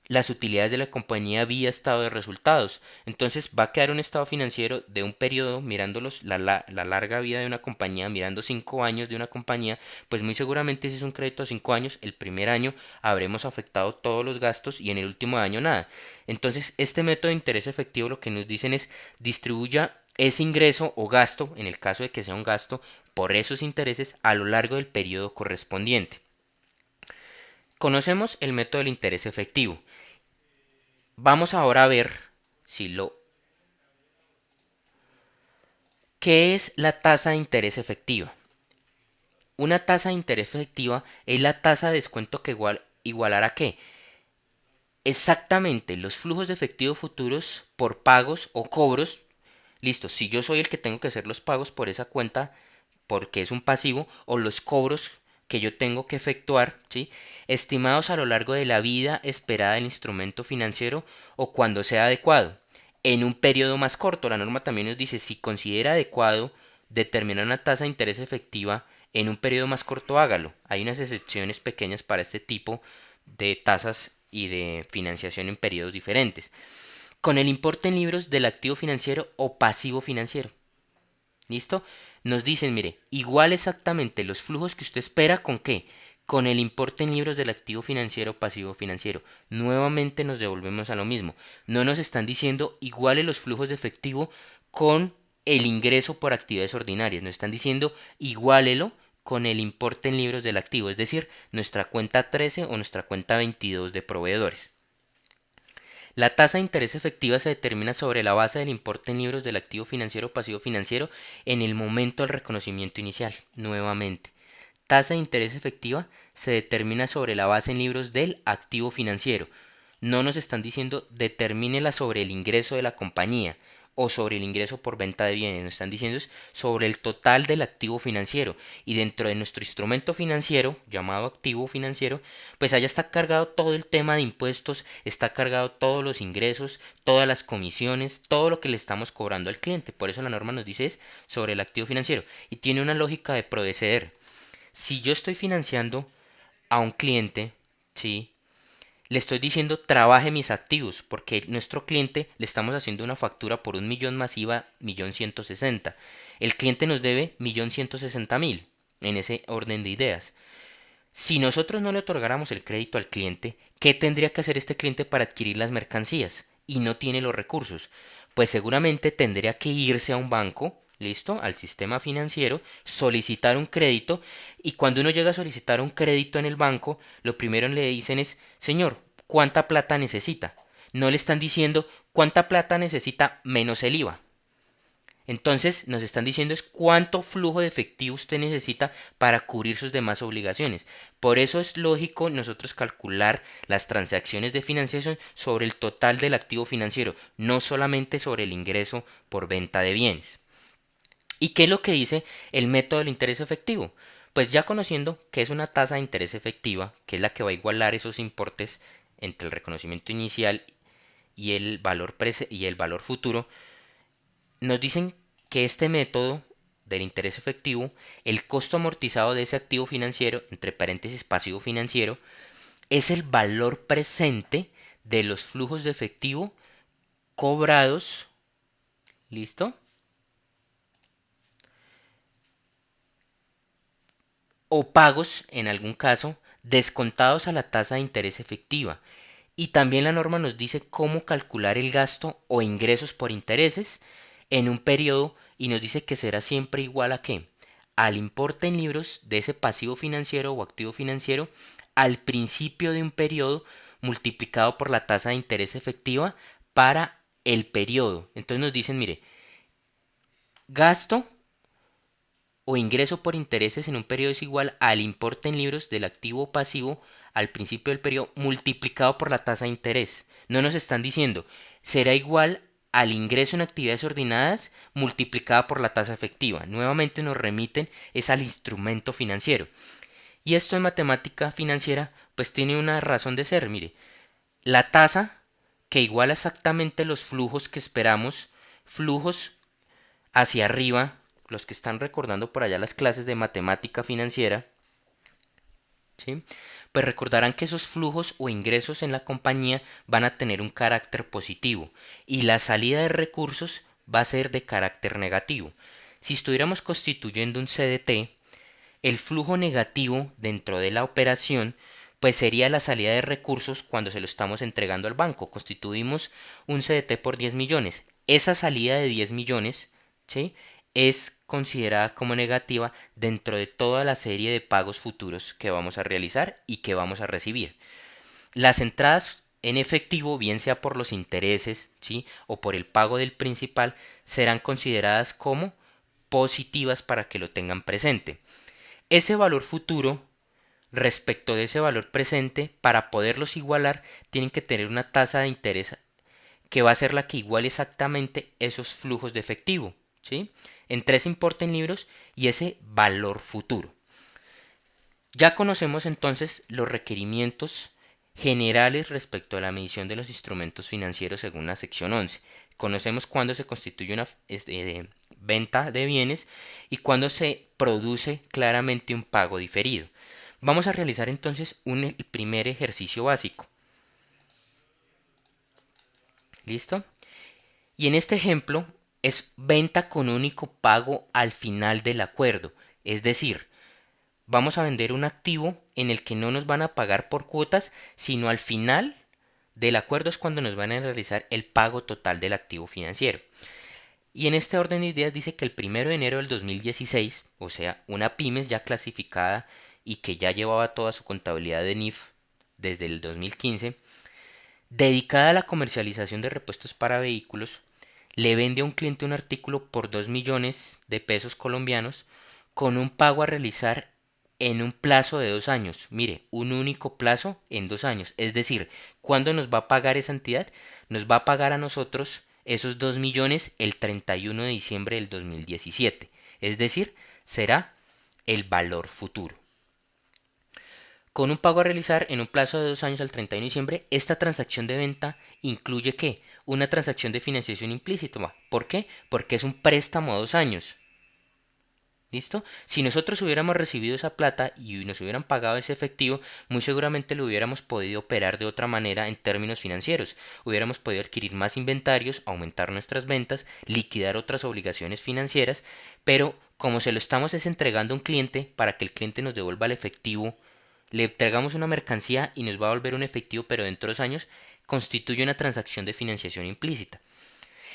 las utilidades de la compañía vía estado de resultados. Entonces va a quedar un estado financiero de un periodo, mirándolos la larga vida de una compañía, mirando 5 años de una compañía, pues muy seguramente si es un crédito a 5 años, el primer año habremos afectado todos los gastos y en el último año nada. Entonces este método de interés efectivo lo que nos dicen es distribuya ese ingreso o gasto, en el caso de que sea un gasto, por esos intereses a lo largo del periodo correspondiente. Conocemos el método del interés efectivo. Vamos ahora a ver si lo... ¿Qué es la tasa de interés efectiva? Una tasa de interés efectiva es la tasa de descuento que igualará ¿qué? Exactamente los flujos de efectivo futuros por pagos o cobros. Listo, si yo soy el que tengo que hacer los pagos por esa cuenta porque es un pasivo, o los cobros que yo tengo que efectuar, ¿sí?, estimados a lo largo de la vida esperada del instrumento financiero o cuando sea adecuado. En un periodo más corto, la norma también nos dice si considera adecuado determinar una tasa de interés efectiva en un periodo más corto, hágalo. Hay unas excepciones pequeñas para este tipo de tasas y de financiación en periodos diferentes. Con el importe en libros del activo financiero o pasivo financiero. ¿Listo? Nos dicen, mire, igual exactamente los flujos que usted espera, ¿con qué? Con el importe en libros del activo financiero o pasivo financiero. Nuevamente nos devolvemos a lo mismo. No nos están diciendo iguales los flujos de efectivo con el ingreso por actividades ordinarias. Nos están diciendo igualelo con el importe en libros del activo, es decir, nuestra cuenta 13 o nuestra cuenta 22 de proveedores. La tasa de interés efectiva se determina sobre la base del importe en libros del activo financiero o pasivo financiero en el momento del reconocimiento inicial. Nuevamente, tasa de interés efectiva se determina sobre la base en libros del activo financiero. No nos están diciendo determínela sobre el ingreso de la compañía o sobre el ingreso por venta de bienes. Nos están diciendo es sobre el total del activo financiero. Y dentro de nuestro instrumento financiero, llamado activo financiero, pues allá está cargado todo el tema de impuestos, está cargado todos los ingresos, todas las comisiones, todo lo que le estamos cobrando al cliente. Por eso la norma nos dice es sobre el activo financiero. Y tiene una lógica de proceder. Si yo estoy financiando a un cliente, ¿sí?, le estoy diciendo trabaje mis activos, porque nuestro cliente le estamos haciendo una factura por 1.000.000 masiva, 1.160.000. El cliente nos debe 1.160.000, en ese orden de ideas. Si nosotros no le otorgáramos el crédito al cliente, ¿qué tendría que hacer este cliente para adquirir las mercancías? Y no tiene los recursos. Pues seguramente tendría que irse a un banco, listo, al sistema financiero, solicitar un crédito y cuando uno llega a solicitar un crédito en el banco, lo primero le dicen es, señor, ¿cuánta plata necesita? No le están diciendo cuánta plata necesita menos el IVA. Entonces nos están diciendo es cuánto flujo de efectivo usted necesita para cubrir sus demás obligaciones. Por eso es lógico nosotros calcular las transacciones de financiación sobre el total del activo financiero, no solamente sobre el ingreso por venta de bienes. ¿Y qué es lo que dice el método del interés efectivo? Pues ya conociendo que es una tasa de interés efectiva, que es la que va a igualar esos importes entre el reconocimiento inicial y el valor futuro, nos dicen que este método del interés efectivo, el costo amortizado de ese activo financiero, entre paréntesis pasivo financiero, es el valor presente de los flujos de efectivo cobrados, ¿listo? O pagos, en algún caso, descontados a la tasa de interés efectiva. Y también la norma nos dice cómo calcular el gasto o ingresos por intereses en un periodo y nos dice que será siempre igual a qué? Al importe en libros de ese pasivo financiero o activo financiero al principio de un periodo multiplicado por la tasa de interés efectiva para el periodo. Entonces nos dicen, mire, Gasto o ingreso por intereses en un periodo es igual al importe en libros del activo o pasivo al principio del periodo multiplicado por la tasa de interés. No nos están diciendo, será igual al ingreso en actividades ordinadas multiplicada por la tasa efectiva. Nuevamente nos remiten es al instrumento financiero. Y esto en matemática financiera pues tiene una razón de ser. Mire, la tasa que iguala exactamente los flujos que esperamos, flujos hacia arriba, los que están recordando por allá las clases de matemática financiera, ¿sí? Pues recordarán que esos flujos o ingresos en la compañía van a tener un carácter positivo y la salida de recursos va a ser de carácter negativo. Si estuviéramos constituyendo un CDT, el flujo negativo dentro de la operación pues sería la salida de recursos cuando se lo estamos entregando al banco. Constituimos un CDT por 10 millones. Esa salida de 10 millones, ¿sí?, es considerada como negativa dentro de toda la serie de pagos futuros que vamos a realizar y que vamos a recibir. Las entradas en efectivo, bien sea por los intereses, ¿sí?, o por el pago del principal, serán consideradas como positivas para que lo tengan presente. Ese valor futuro respecto de ese valor presente, para poderlos igualar, tienen que tener una tasa de interés que va a ser la que iguale exactamente esos flujos de efectivo, ¿sí?, entre ese importe en libros y ese valor futuro. Ya conocemos entonces los requerimientos generales respecto a la medición de los instrumentos financieros según la sección 11. Conocemos cuándo se constituye una venta de bienes y cuándo se produce claramente un pago diferido. Vamos a realizar entonces el primer ejercicio básico. ¿Listo? Y en este ejemplo es venta con único pago al final del acuerdo. Es decir, vamos a vender un activo en el que no nos van a pagar por cuotas, sino al final del acuerdo es cuando nos van a realizar el pago total del activo financiero. Y en este orden de ideas dice que el 1 de enero del 2016, o sea, una pymes ya clasificada y que ya llevaba toda su contabilidad de NIF desde el 2015, dedicada a la comercialización de repuestos para vehículos, le vende a un cliente un artículo por 2 millones de pesos colombianos con un pago a realizar en un plazo de 2 años. Mire, un único plazo en 2 años. Es decir, ¿cuándo nos va a pagar esa entidad? Nos va a pagar a nosotros esos 2 millones el 31 de diciembre del 2017. Es decir, será el valor futuro. Con un pago a realizar en un plazo de 2 años al 31 de diciembre, esta transacción de venta incluye ¿qué? Una transacción de financiación implícita. ¿Por qué? Porque es un préstamo a 2 años. ¿Listo? Si nosotros hubiéramos recibido esa plata y nos hubieran pagado ese efectivo, muy seguramente lo hubiéramos podido operar de otra manera en términos financieros. Hubiéramos podido adquirir más inventarios, aumentar nuestras ventas, liquidar otras obligaciones financieras, pero como se lo estamos entregando a un cliente para que el cliente nos devuelva el efectivo, le entregamos una mercancía y nos va a volver un efectivo, pero dentro de 2 años, constituye una transacción de financiación implícita.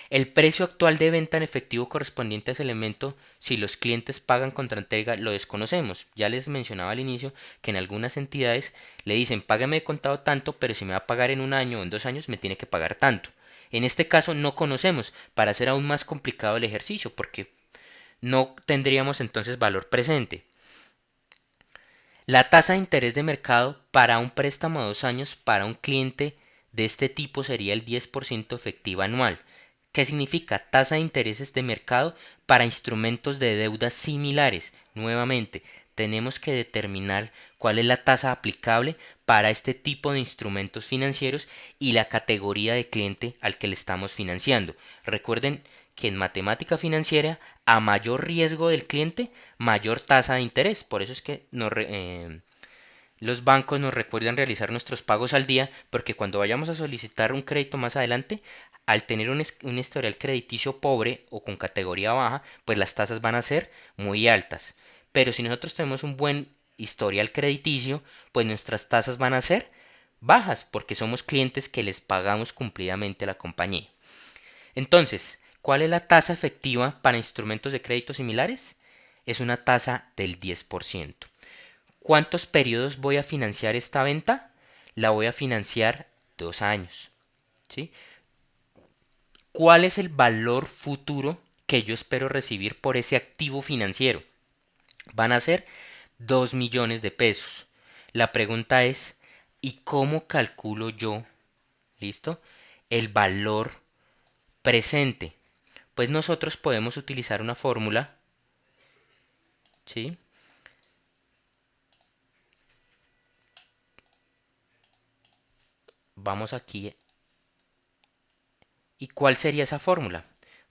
El precio actual de venta en efectivo correspondiente a ese elemento, si los clientes pagan contra entrega, lo desconocemos. Ya les mencionaba al inicio que en algunas entidades le dicen, págame de contado tanto, pero si me va a pagar en 1 año o en 2 años, me tiene que pagar tanto. En este caso no conocemos, para hacer aún más complicado el ejercicio, porque no tendríamos entonces valor presente. La tasa de interés de mercado para un préstamo de 2 años para un cliente de este tipo sería el 10% efectiva anual. ¿Qué significa? Tasa de intereses de mercado para instrumentos de deuda similares. Nuevamente, tenemos que determinar cuál es la tasa aplicable para este tipo de instrumentos financieros y la categoría de cliente al que le estamos financiando. Recuerden que en matemática financiera, a mayor riesgo del cliente, mayor tasa de interés. Por eso es que los bancos nos recuerdan realizar nuestros pagos al día, porque cuando vayamos a solicitar un crédito más adelante, al tener un historial crediticio pobre o con categoría baja, pues las tasas van a ser muy altas. Pero si nosotros tenemos un buen historial crediticio, pues nuestras tasas van a ser bajas, porque somos clientes que les pagamos cumplidamente a la compañía. Entonces, ¿cuál es la tasa efectiva para instrumentos de crédito similares? Es una tasa del 10%. ¿Cuántos periodos voy a financiar esta venta? La voy a financiar 2 años. ¿Sí? ¿Cuál es el valor futuro que yo espero recibir por ese activo financiero. Van a ser 2 millones de pesos. La pregunta es, ¿y cómo calculo yo, listo, el valor presente? Pues nosotros podemos utilizar una fórmula, ¿sí? Vamos aquí. ¿Y cuál sería esa fórmula?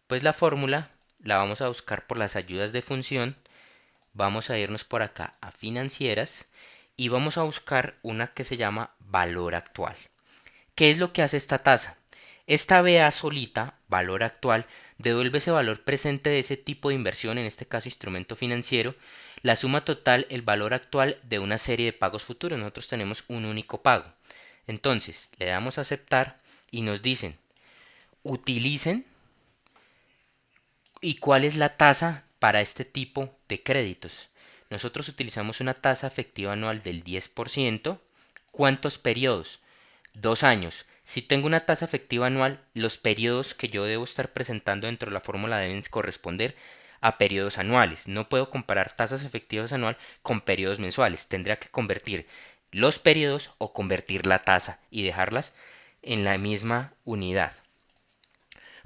Pues la fórmula la vamos a buscar por las ayudas de función. Vamos a irnos por acá a financieras y vamos a buscar una que se llama valor actual. ¿Qué es lo que hace esta tasa? Esta BA solita, valor actual, devuelve ese valor presente de ese tipo de inversión, en este caso instrumento financiero, la suma total, el valor actual de una serie de pagos futuros. Nosotros tenemos un único pago. Entonces, le damos a aceptar y nos dicen, utilicen y cuál es la tasa para este tipo de créditos. Nosotros utilizamos una tasa efectiva anual del 10%. ¿Cuántos periodos? 2 años. Si tengo una tasa efectiva anual, los periodos que yo debo estar presentando dentro de la fórmula deben corresponder a periodos anuales. No puedo comparar tasas efectivas anual con periodos mensuales. Tendría que convertir los periodos o convertir la tasa y dejarlas en la misma unidad.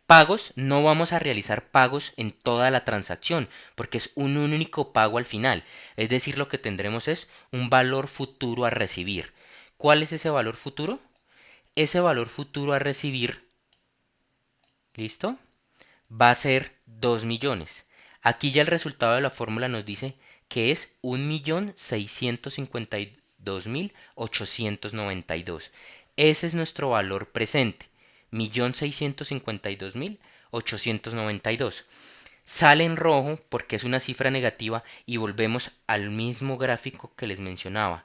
Pagos, no vamos a realizar pagos en toda la transacción porque es un único pago al final. Es decir, lo que tendremos es un valor futuro a recibir. ¿Cuál es ese valor futuro? Ese valor futuro a recibir, ¿listo? Va a ser 2 millones. Aquí ya el resultado de la fórmula nos dice que es 1.652.892. Ese es nuestro valor presente, 1.652.892. Sale en rojo porque es una cifra negativa y volvemos al mismo gráfico que les mencionaba.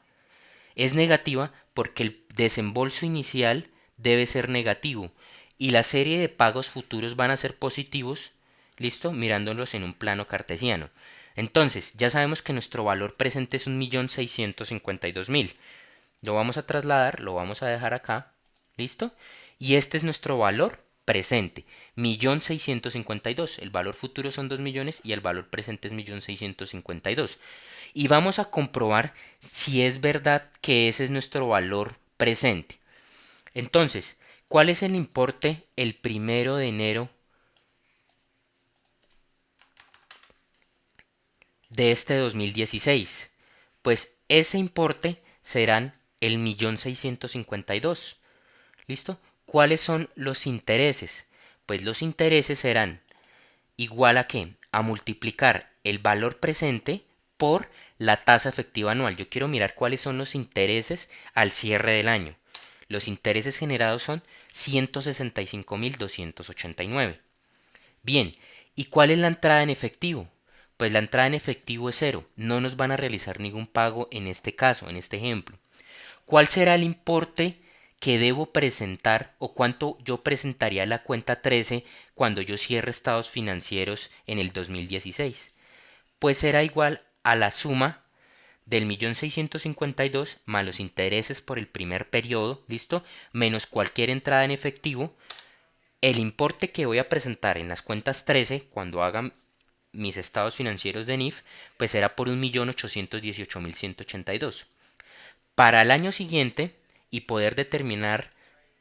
Es negativa porque el desembolso inicial debe ser negativo y la serie de pagos futuros van a ser positivos, ¿listo? Mirándolos en un plano cartesiano. Entonces, ya sabemos que nuestro valor presente es 1.652.000. Lo vamos a trasladar, lo vamos a dejar acá, ¿listo? Y este es nuestro valor presente, 1.652.000. El valor futuro son 2 millones y el valor presente es 1.652.000. Y vamos a comprobar si es verdad que ese es nuestro valor presente. Entonces, ¿cuál es el importe el 1 de enero de este 2016? Pues ese importe serán el 1.652.000. ¿Listo? ¿Cuáles son los intereses? Pues los intereses serán igual a qué? A multiplicar el valor presente por la tasa efectiva anual. Yo quiero mirar cuáles son los intereses al cierre del año. Los intereses generados son 165.289. Bien, ¿y cuál es la entrada en efectivo? Pues la entrada en efectivo es cero. No nos van a realizar ningún pago en este caso, en este ejemplo. ¿Cuál será el importe que debo presentar o cuánto yo presentaría a la cuenta 13 cuando yo cierre estados financieros en el 2016? Pues será igual a la suma del 1.652.000 más los intereses por el primer periodo, ¿listo? Menos cualquier entrada en efectivo. El importe que voy a presentar en las cuentas 13 cuando haga mis estados financieros de NIF, pues será por 1.818.182. Para el año siguiente y poder determinar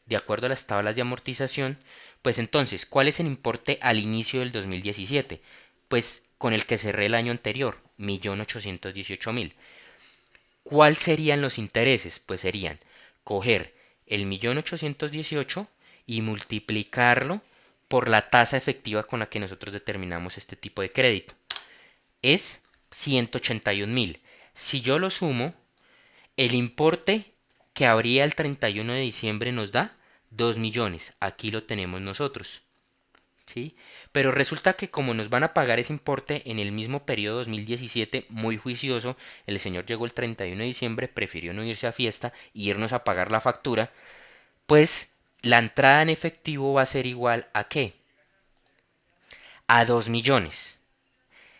de acuerdo a las tablas de amortización, pues entonces, ¿cuál es el importe al inicio del 2017? Pues con el que cerré el año anterior, 1.818.000. ¿Cuáles serían los intereses? Pues serían coger el 1.818.000 y multiplicarlo por la tasa efectiva con la que nosotros determinamos este tipo de crédito. Es 181.000. Si yo lo sumo, el importe que habría el 31 de diciembre nos da 2 millones. Aquí lo tenemos nosotros. ¿Sí? Pero resulta que como nos van a pagar ese importe en el mismo periodo 2017, muy juicioso, el señor llegó el 31 de diciembre, prefirió no irse a fiesta y irnos a pagar la factura, pues la entrada en efectivo va a ser igual a ¿qué? A 2 millones.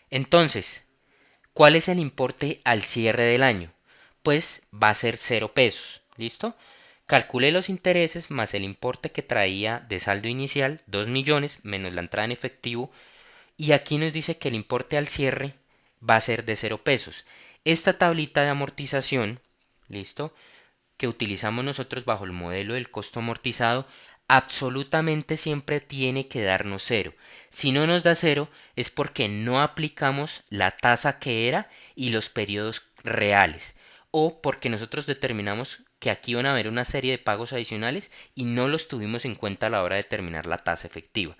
Entonces, ¿cuál es el importe al cierre del año? Pues va a ser 0 pesos. ¿Listo? Calculé los intereses más el importe que traía de saldo inicial, 2 millones, menos la entrada en efectivo, y aquí nos dice que el importe al cierre va a ser de 0 pesos. Esta tablita de amortización, ¿listo? Que utilizamos nosotros bajo el modelo del costo amortizado, absolutamente siempre tiene que darnos cero. Si no nos da cero es porque no aplicamos la tasa que era y los periodos reales, o porque nosotros determinamos que aquí van a haber una serie de pagos adicionales y no los tuvimos en cuenta a la hora de determinar la tasa efectiva.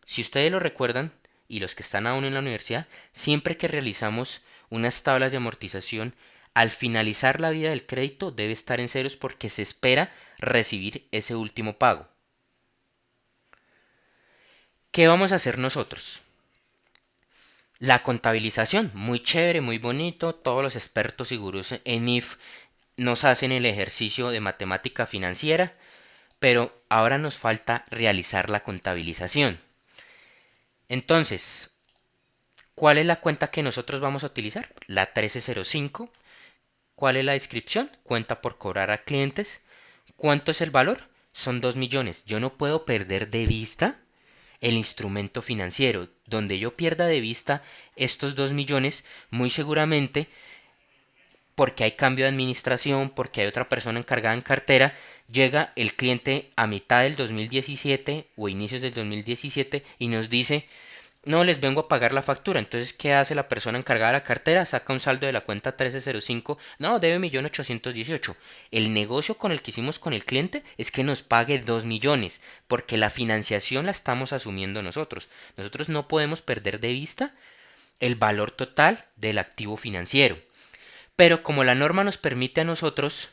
Si ustedes lo recuerdan, y los que están aún en la universidad, siempre que realizamos unas tablas de amortización, al finalizar la vida del crédito debe estar en ceros porque se espera recibir ese último pago. ¿Qué vamos a hacer nosotros? La contabilización, muy chévere, muy bonito, todos los expertos y gurús en IF nos hacen el ejercicio de matemática financiera, pero ahora nos falta realizar la contabilización. Entonces, ¿cuál es la cuenta que nosotros vamos a utilizar? La 1305. ¿Cuál es la descripción? Cuenta por cobrar a clientes. ¿Cuánto es el valor? Son 2 millones. Yo no puedo perder de vista el instrumento financiero. Donde yo pierda de vista estos 2 millones, muy seguramente porque hay cambio de administración, porque hay otra persona encargada en cartera, llega el cliente a mitad del 2017 o inicios del 2017 y nos dice, no les vengo a pagar la factura. Entonces, ¿qué hace la persona encargada de la cartera? Saca un saldo de la cuenta 1305. No, debe 1.818.000. El negocio con el que hicimos con el cliente es que nos pague 2 millones, porque la financiación la estamos asumiendo nosotros. Nosotros no podemos perder de vista el valor total del activo financiero. Pero como la norma nos permite a nosotros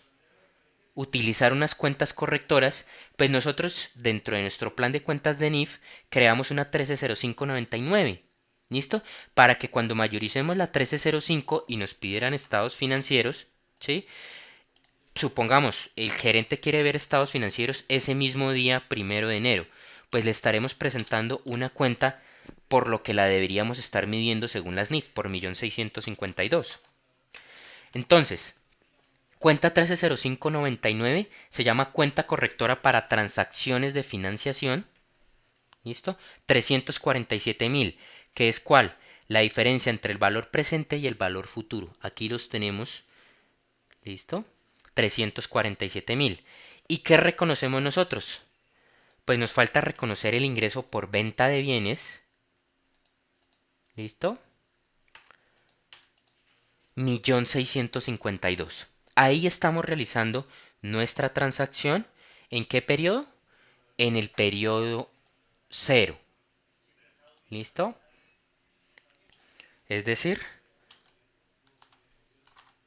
utilizar unas cuentas correctoras, pues nosotros dentro de nuestro plan de cuentas de NIF creamos una 130599. ¿Listo? Para que cuando mayoricemos la 1305 y nos pidieran estados financieros, ¿sí? Supongamos, el gerente quiere ver estados financieros ese mismo día, 1 de enero, pues le estaremos presentando una cuenta por lo que la deberíamos estar midiendo según las NIF, por 1.652.000. Entonces, cuenta 130599 se llama cuenta correctora para transacciones de financiación. ¿Listo? 347.000, que es cuál? La diferencia entre el valor presente y el valor futuro. Aquí los tenemos. ¿Listo? 347.000. ¿Y qué reconocemos nosotros? Pues nos falta reconocer el ingreso por venta de bienes. ¿Listo? 1.652.000. Ahí estamos realizando nuestra transacción. ¿En qué periodo? En el periodo cero. ¿Listo? Es decir,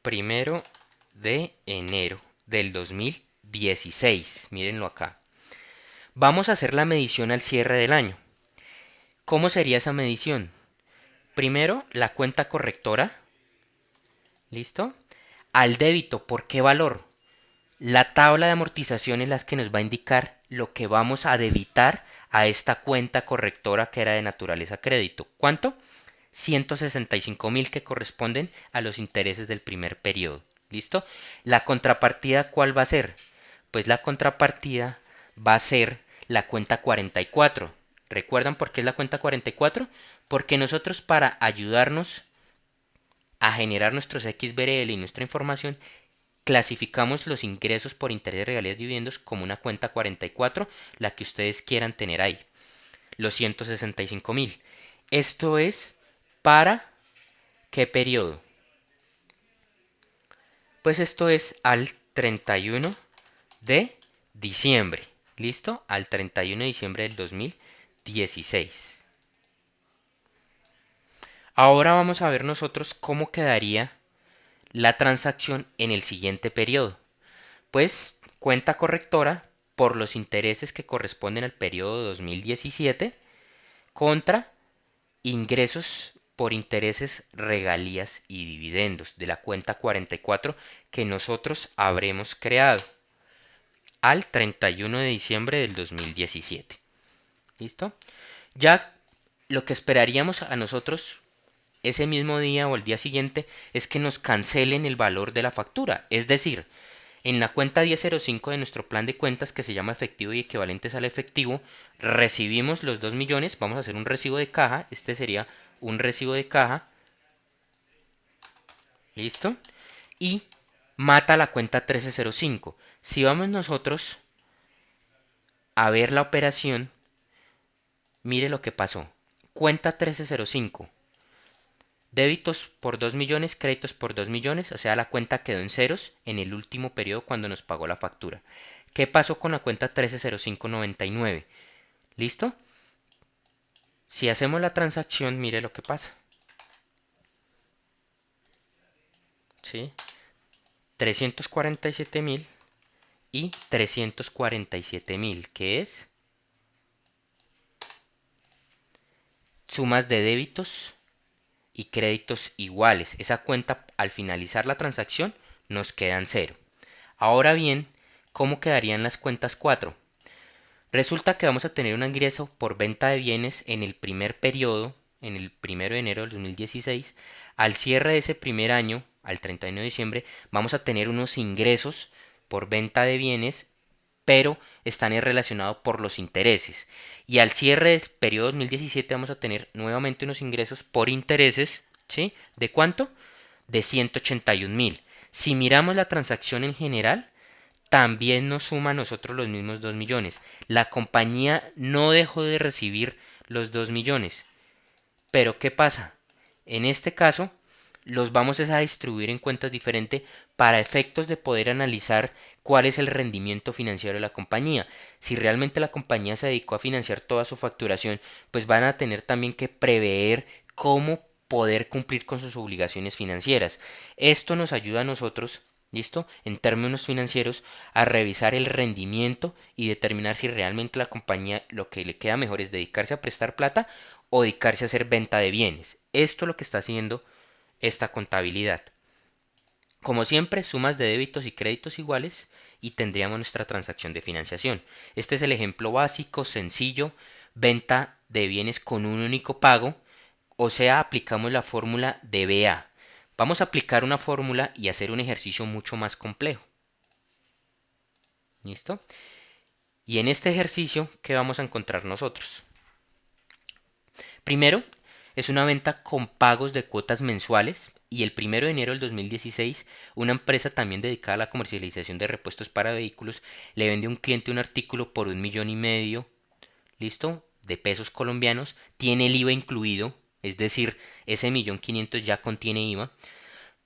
1 de enero del 2016. Mírenlo acá. Vamos a hacer la medición al cierre del año. ¿Cómo sería esa medición? Primero, la cuenta correctora. ¿Listo? Al débito, ¿por qué valor? La tabla de amortización es la que nos va a indicar lo que vamos a debitar a esta cuenta correctora que era de naturaleza crédito. ¿Cuánto? 165.000 que corresponden a los intereses del primer periodo. ¿Listo? La contrapartida, ¿cuál va a ser? Pues la contrapartida va a ser la cuenta 44. ¿Recuerdan por qué es la cuenta 44? Porque nosotros para ayudarnos a generar nuestros XBRL y nuestra información, clasificamos los ingresos por intereses, regalías y dividendos como una cuenta 44, la que ustedes quieran tener ahí. Los 165.000. Esto es para ¿qué periodo? Pues esto es al 31 de diciembre. ¿Listo? Al 31 de diciembre del 2016. Ahora vamos a ver nosotros cómo quedaría la transacción en el siguiente periodo. Pues cuenta correctora por los intereses que corresponden al periodo 2017 contra ingresos por intereses, regalías y dividendos de la cuenta 44 que nosotros habremos creado al 31 de diciembre del 2017. ¿Listo? Ya lo que esperaríamos a nosotros ese mismo día o el día siguiente es que nos cancelen el valor de la factura. Es decir, En la cuenta 1005 de nuestro plan de cuentas que se llama efectivo y equivalentes al efectivo, recibimos los 2 millones, vamos a hacer un recibo de caja, este sería un recibo de caja, ¿listo? Y mata la cuenta 1305. Si vamos nosotros a ver la operación, mire lo que pasó. Cuenta 1305. Débitos por 2 millones, créditos por 2 millones, o sea, la cuenta quedó en ceros en el último periodo cuando nos pagó la factura. ¿Qué pasó con la cuenta 130599? ¿Listo? Si hacemos la transacción, mire lo que pasa. ¿Sí? 347.000 y 347.000, que es sumas de débitos y créditos iguales. Esa cuenta al finalizar la transacción nos queda en cero. Ahora bien, ¿cómo quedarían las cuentas 4? Resulta que vamos a tener un ingreso por venta de bienes en el primer periodo, en el 1 de enero del 2016. Al cierre de ese primer año, al 31 de diciembre, vamos a tener unos ingresos por venta de bienes, pero están relacionados por los intereses. Y al cierre del periodo 2017 vamos a tener nuevamente unos ingresos por intereses, ¿sí? ¿De cuánto? De 181.000. Si miramos la transacción en general, también nos suma a nosotros los mismos 2 millones. La compañía no dejó de recibir los 2 millones. Pero ¿qué pasa? En este caso, los vamos a distribuir en cuentas diferentes para efectos de poder analizar cuál es el rendimiento financiero de la compañía. Si realmente la compañía se dedicó a financiar toda su facturación, pues van a tener también que prever cómo poder cumplir con sus obligaciones financieras. Esto nos ayuda a nosotros, ¿listo? En términos financieros, a revisar el rendimiento y determinar si realmente la compañía lo que le queda mejor es dedicarse a prestar plata o dedicarse a hacer venta de bienes. Esto es lo que está haciendo esta contabilidad. Como siempre, sumas de débitos y créditos iguales y tendríamos nuestra transacción de financiación. Este es el ejemplo básico, sencillo, venta de bienes con un único pago, o sea, aplicamos la fórmula de BA. Vamos a aplicar una fórmula y hacer un ejercicio mucho más complejo. ¿Listo? Y en este ejercicio, ¿qué vamos a encontrar nosotros? Primero, es una venta con pagos de cuotas mensuales y el 1 de enero del 2016 una empresa también dedicada a la comercialización de repuestos para vehículos le vende a un cliente un artículo por 1,5 millones, ¿listo? De pesos colombianos, tiene el IVA incluido, es decir, ese 1.500.000 ya contiene IVA,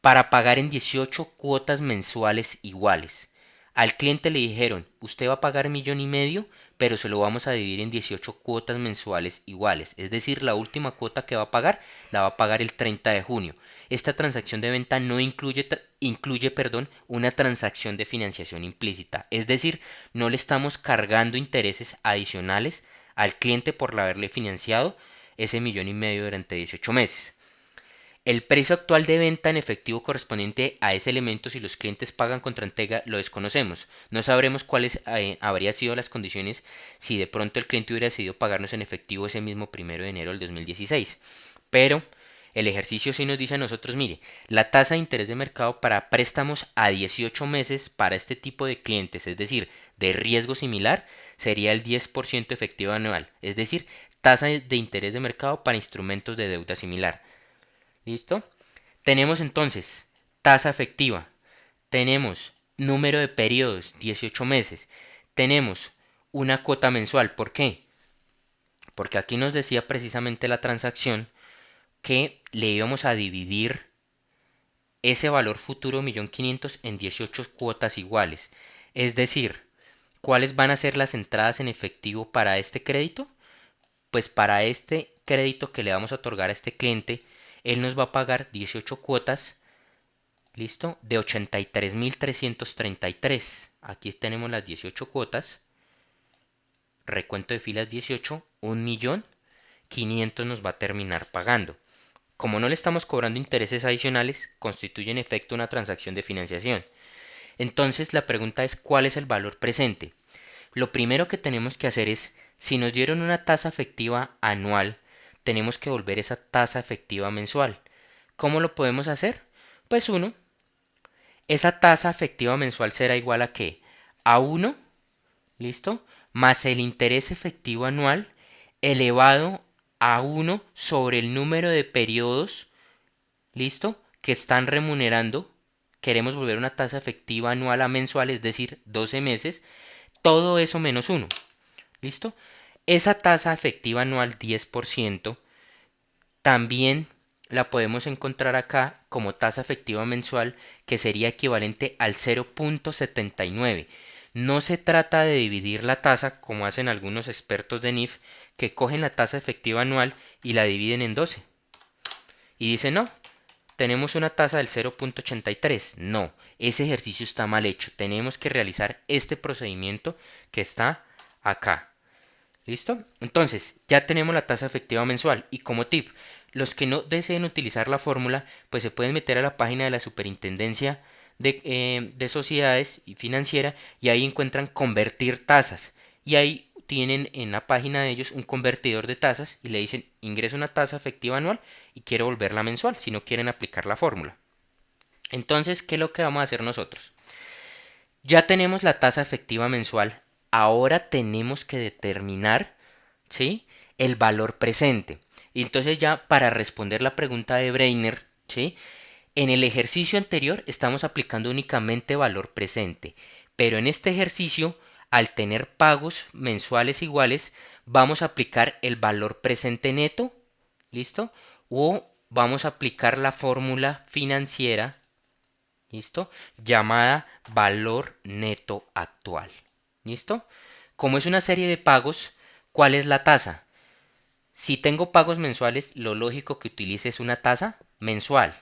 para pagar en 18 cuotas mensuales iguales. Al cliente le dijeron, usted va a pagar 1,5 millones, pero se lo vamos a dividir en 18 cuotas mensuales iguales. Es decir, la última cuota que va a pagar, la va a pagar el 30 de junio. Esta transacción de venta no incluye, una transacción de financiación implícita. Es decir, no le estamos cargando intereses adicionales al cliente por haberle financiado ese 1,5 millones durante 18 meses. El precio actual de venta en efectivo correspondiente a ese elemento, si los clientes pagan contra entrega, lo desconocemos. No sabremos cuáles habrían sido las condiciones si de pronto el cliente hubiera decidido pagarnos en efectivo ese mismo 1 de enero del 2016. Pero el ejercicio sí nos dice a nosotros, mire, la tasa de interés de mercado para préstamos a 18 meses para este tipo de clientes, es decir, de riesgo similar, sería el 10% efectivo anual, es decir, tasa de interés de mercado para instrumentos de deuda similar. ¿Listo? Tenemos entonces tasa efectiva, tenemos número de periodos, 18 meses, tenemos una cuota mensual. ¿Por qué? Porque aquí nos decía precisamente la transacción que le íbamos a dividir ese valor futuro 1.500.000 en 18 cuotas iguales. Es decir, ¿cuáles van a ser las entradas en efectivo para este crédito? Pues para este crédito que le vamos a otorgar a este cliente, él nos va a pagar 18 cuotas. ¿Listo? De 83.333. Aquí tenemos las 18 cuotas. Recuento de filas 18. 1.500.000 nos va a terminar pagando. Como no le estamos cobrando intereses adicionales, constituye en efecto una transacción de financiación. Entonces la pregunta es, ¿cuál es el valor presente? Lo primero que tenemos que hacer es, si nos dieron una tasa efectiva anual, tenemos que volver esa tasa efectiva mensual. ¿Cómo lo podemos hacer? Pues uno, esa tasa efectiva mensual será igual a ¿qué? A uno, ¿listo? Más el interés efectivo anual elevado a uno sobre el número de periodos, ¿listo? Que están remunerando. Queremos volver una tasa efectiva anual a mensual, es decir, 12 meses. Todo eso menos uno, ¿listo? Esa tasa efectiva anual 10% también la podemos encontrar acá como tasa efectiva mensual, que sería equivalente al 0,79. No se trata de dividir la tasa como hacen algunos expertos de NIF, que cogen la tasa efectiva anual y la dividen en 12. Y dicen, no, tenemos una tasa del 0,83. No, ese ejercicio está mal hecho. Tenemos que realizar este procedimiento que está acá. ¿Listo? Entonces, ya tenemos la tasa efectiva mensual. Y como tip, los que no deseen utilizar la fórmula, pues se pueden meter a la página de la Superintendencia de Sociedades y Financiera y ahí encuentran convertir tasas. Y ahí tienen en la página de ellos un convertidor de tasas y le dicen ingreso una tasa efectiva anual y quiero volverla mensual si no quieren aplicar la fórmula. Entonces, ¿qué es lo que vamos a hacer nosotros? Ya tenemos la tasa efectiva mensual. Ahora tenemos que determinar, ¿sí?, el valor presente. Y entonces ya para responder la pregunta de Breiner, ¿sí?, en el ejercicio anterior estamos aplicando únicamente valor presente, pero en este ejercicio, al tener pagos mensuales iguales, vamos a aplicar el valor presente neto, ¿listo? O vamos a aplicar la fórmula financiera, ¿listo? Llamada valor neto actual, ¿listo? Como es una serie de pagos, ¿cuál es la tasa? Si tengo pagos mensuales, lo lógico que utilice es una tasa mensual.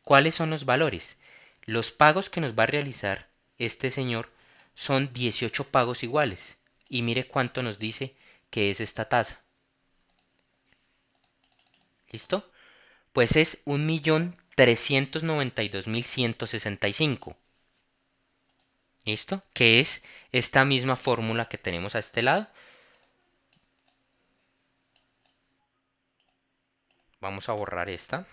¿Cuáles son los valores? Los pagos que nos va a realizar este señor son 18 pagos iguales. Y mire cuánto nos dice que es esta tasa. ¿Listo? Pues es 1.392.165. ¿Listo? Que es esta misma fórmula que tenemos a este lado. Vamos a borrar esta.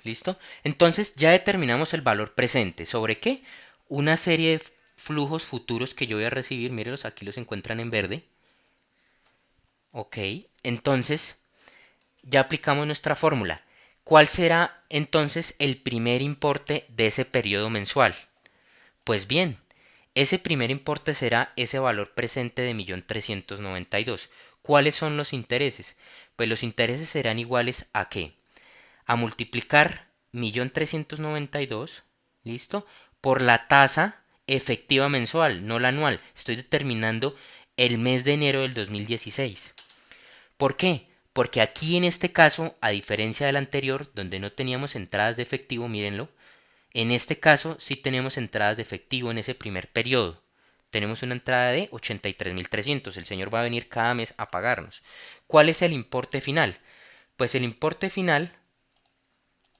¿Listo? Entonces ya determinamos el valor presente. ¿Sobre qué? Una serie de flujos futuros que yo voy a recibir. Mírenlos, aquí los encuentran en verde. Ok, entonces ya aplicamos nuestra fórmula. ¿Cuál será entonces el primer importe de ese periodo mensual? Pues bien, ese primer importe será ese valor presente de 1.392.000. ¿Cuáles son los intereses? Pues los intereses serán iguales a ¿qué? A multiplicar 1.392.000, ¿listo? Por la tasa efectiva mensual, no la anual. Estoy determinando el mes de enero del 2016. ¿Por qué? Porque aquí en este caso, a diferencia del anterior, donde no teníamos entradas de efectivo, mírenlo, en este caso sí tenemos entradas de efectivo en ese primer periodo. Tenemos una entrada de 83.300. El señor va a venir cada mes a pagarnos. ¿Cuál es el importe final? Pues el importe final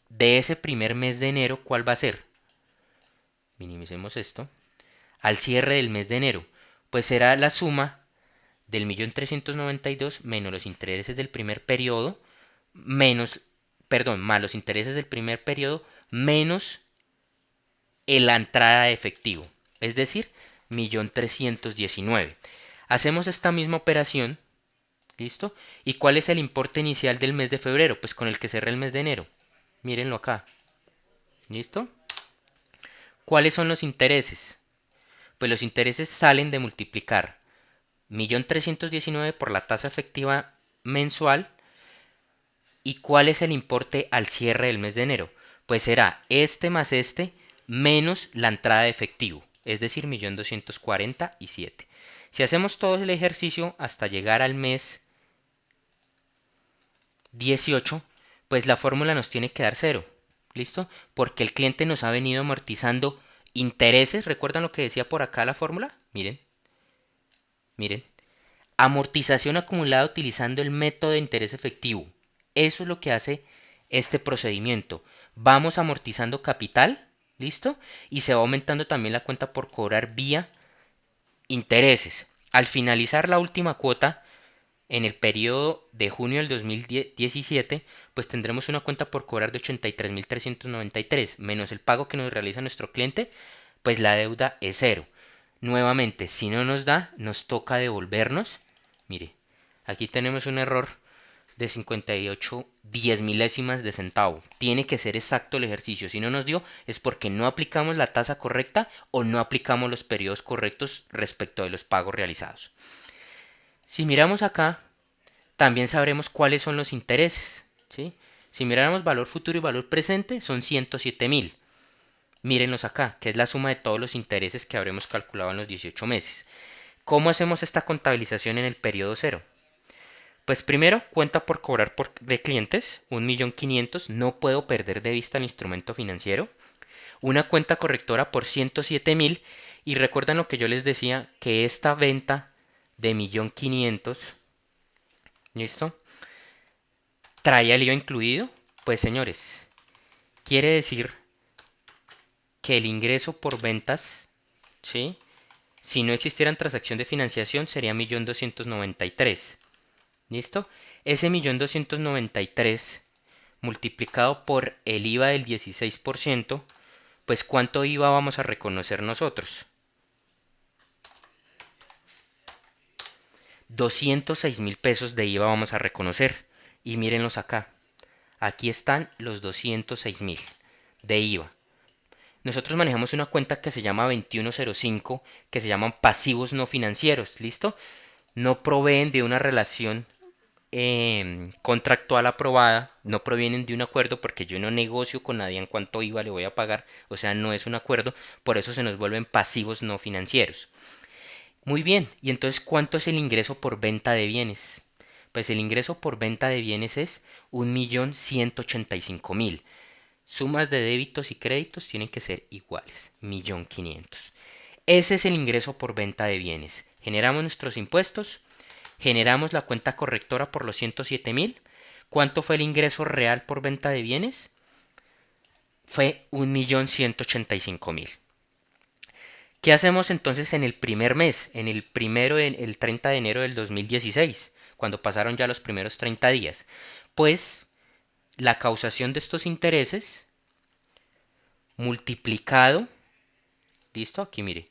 de ese primer mes de enero, ¿cuál va a ser? Minimicemos esto. Al cierre del mes de enero, pues será la suma del 1.392.000 menos los intereses del primer periodo, menos, perdón, más los intereses del primer periodo, menos la entrada de efectivo, es decir, 1.319.000. Hacemos esta misma operación, ¿listo? ¿Y cuál es el importe inicial del mes de febrero? Pues con el que cerré el mes de enero. Mírenlo acá, ¿listo? ¿Cuáles son los intereses? Pues los intereses salen de multiplicar 1.319.000 por la tasa efectiva mensual. ¿Y cuál es el importe al cierre del mes de enero? Pues será este más este menos la entrada de efectivo, es decir, 1.247.000. Si hacemos todo el ejercicio hasta llegar al mes 18, pues la fórmula nos tiene que dar cero. ¿Listo? Porque el cliente nos ha venido amortizando intereses. ¿Recuerdan lo que decía por acá la fórmula? Miren, miren. Amortización acumulada utilizando el método de interés efectivo. Eso es lo que hace este procedimiento. Vamos amortizando capital, ¿listo? Y se va aumentando también la cuenta por cobrar vía intereses. Al finalizar la última cuota, en el periodo de junio del 2017, pues tendremos una cuenta por cobrar de 83.393 menos el pago que nos realiza nuestro cliente, pues la deuda es cero. Nuevamente, si no nos da, nos toca devolvernos. Mire, aquí tenemos un error de 58 10 milésimas de centavo. Tiene que ser exacto el ejercicio. Si no nos dio, es porque no aplicamos la tasa correcta o no aplicamos los periodos correctos respecto de los pagos realizados. Si miramos acá, también sabremos cuáles son los intereses, ¿sí? Si miráramos valor futuro y valor presente, son 107.000. Mírenlos acá, que es la suma de todos los intereses que habremos calculado en los 18 meses. ¿Cómo hacemos esta contabilización en el periodo cero? Pues primero, cuenta por cobrar de clientes, 1.500.000, no puedo perder de vista el instrumento financiero. Una cuenta correctora por 107.000, y recuerdan lo que yo les decía, que esta venta de 1.500.000, ¿listo? ¿Traía el IVA incluido? Pues señores, quiere decir que el ingreso por ventas, ¿sí? Si no existieran transacción de financiación sería 1.293.000. ¿Listo? Ese 1.293.000 multiplicado por el IVA del 16%, pues ¿cuánto IVA vamos a reconocer nosotros? 206.000 pesos de IVA vamos a reconocer. Y mírenlos acá. Aquí están los 206.000 de IVA. Nosotros manejamos una cuenta que se llama 2105, que se llaman pasivos no financieros, ¿listo? No proveen de una relación contractual aprobada, no provienen de un acuerdo porque yo no negocio con nadie en cuánto IVA le voy a pagar, o sea, no es un acuerdo, por eso se nos vuelven pasivos no financieros. Muy bien, y entonces ¿cuánto es el ingreso por venta de bienes? Pues el ingreso por venta de bienes es 1.185.000. Sumas de débitos y créditos tienen que ser iguales, 1.500.000. Ese es el ingreso por venta de bienes. Generamos nuestros impuestos, generamos la cuenta correctora por los 107.000. ¿Cuánto fue el ingreso real por venta de bienes? Fue 1.185.000. ¿Qué hacemos entonces en el primer mes? En el 30 de enero del 2016, cuando pasaron ya los primeros 30 días. Pues la causación de estos intereses multiplicado, listo, aquí mire,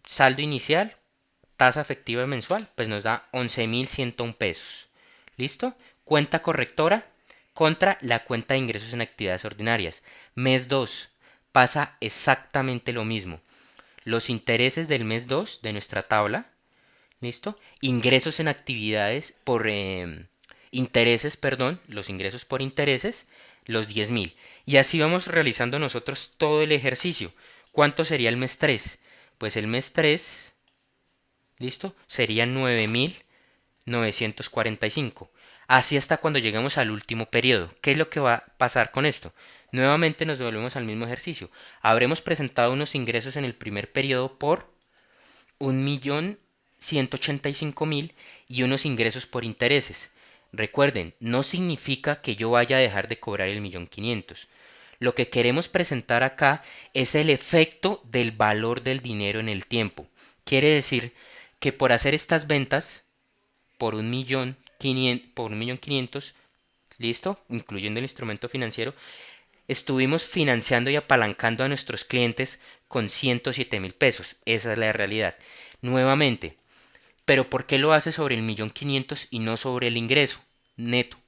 saldo inicial, tasa efectiva mensual, pues nos da 11.101 pesos. ¿Listo? Cuenta correctora contra la cuenta de ingresos en actividades ordinarias. Mes 2 pasa exactamente lo mismo. Los intereses del mes 2 de nuestra tabla, ¿listo? Ingresos en actividades por intereses, perdón, los ingresos por intereses, los 10.000. Y así vamos realizando nosotros todo el ejercicio. ¿Cuánto sería el mes 3? Pues el mes 3, ¿listo? Serían 9.945. Así hasta cuando lleguemos al último periodo. ¿Qué es lo que va a pasar con esto? Nuevamente nos devolvemos al mismo ejercicio. Habremos presentado unos ingresos en el primer periodo por 1.185.000 y unos ingresos por intereses. Recuerden, no significa que yo vaya a dejar de cobrar el 1.500.000. Lo que queremos presentar acá es el efecto del valor del dinero en el tiempo. Quiere decir que por hacer estas ventas por 1.500.000, listo, incluyendo el instrumento financiero, estuvimos financiando y apalancando a nuestros clientes con 107.000 pesos. Esa es la realidad. Nuevamente, pero ¿por qué lo hace sobre el 1.500.000 y no sobre el ingreso neto?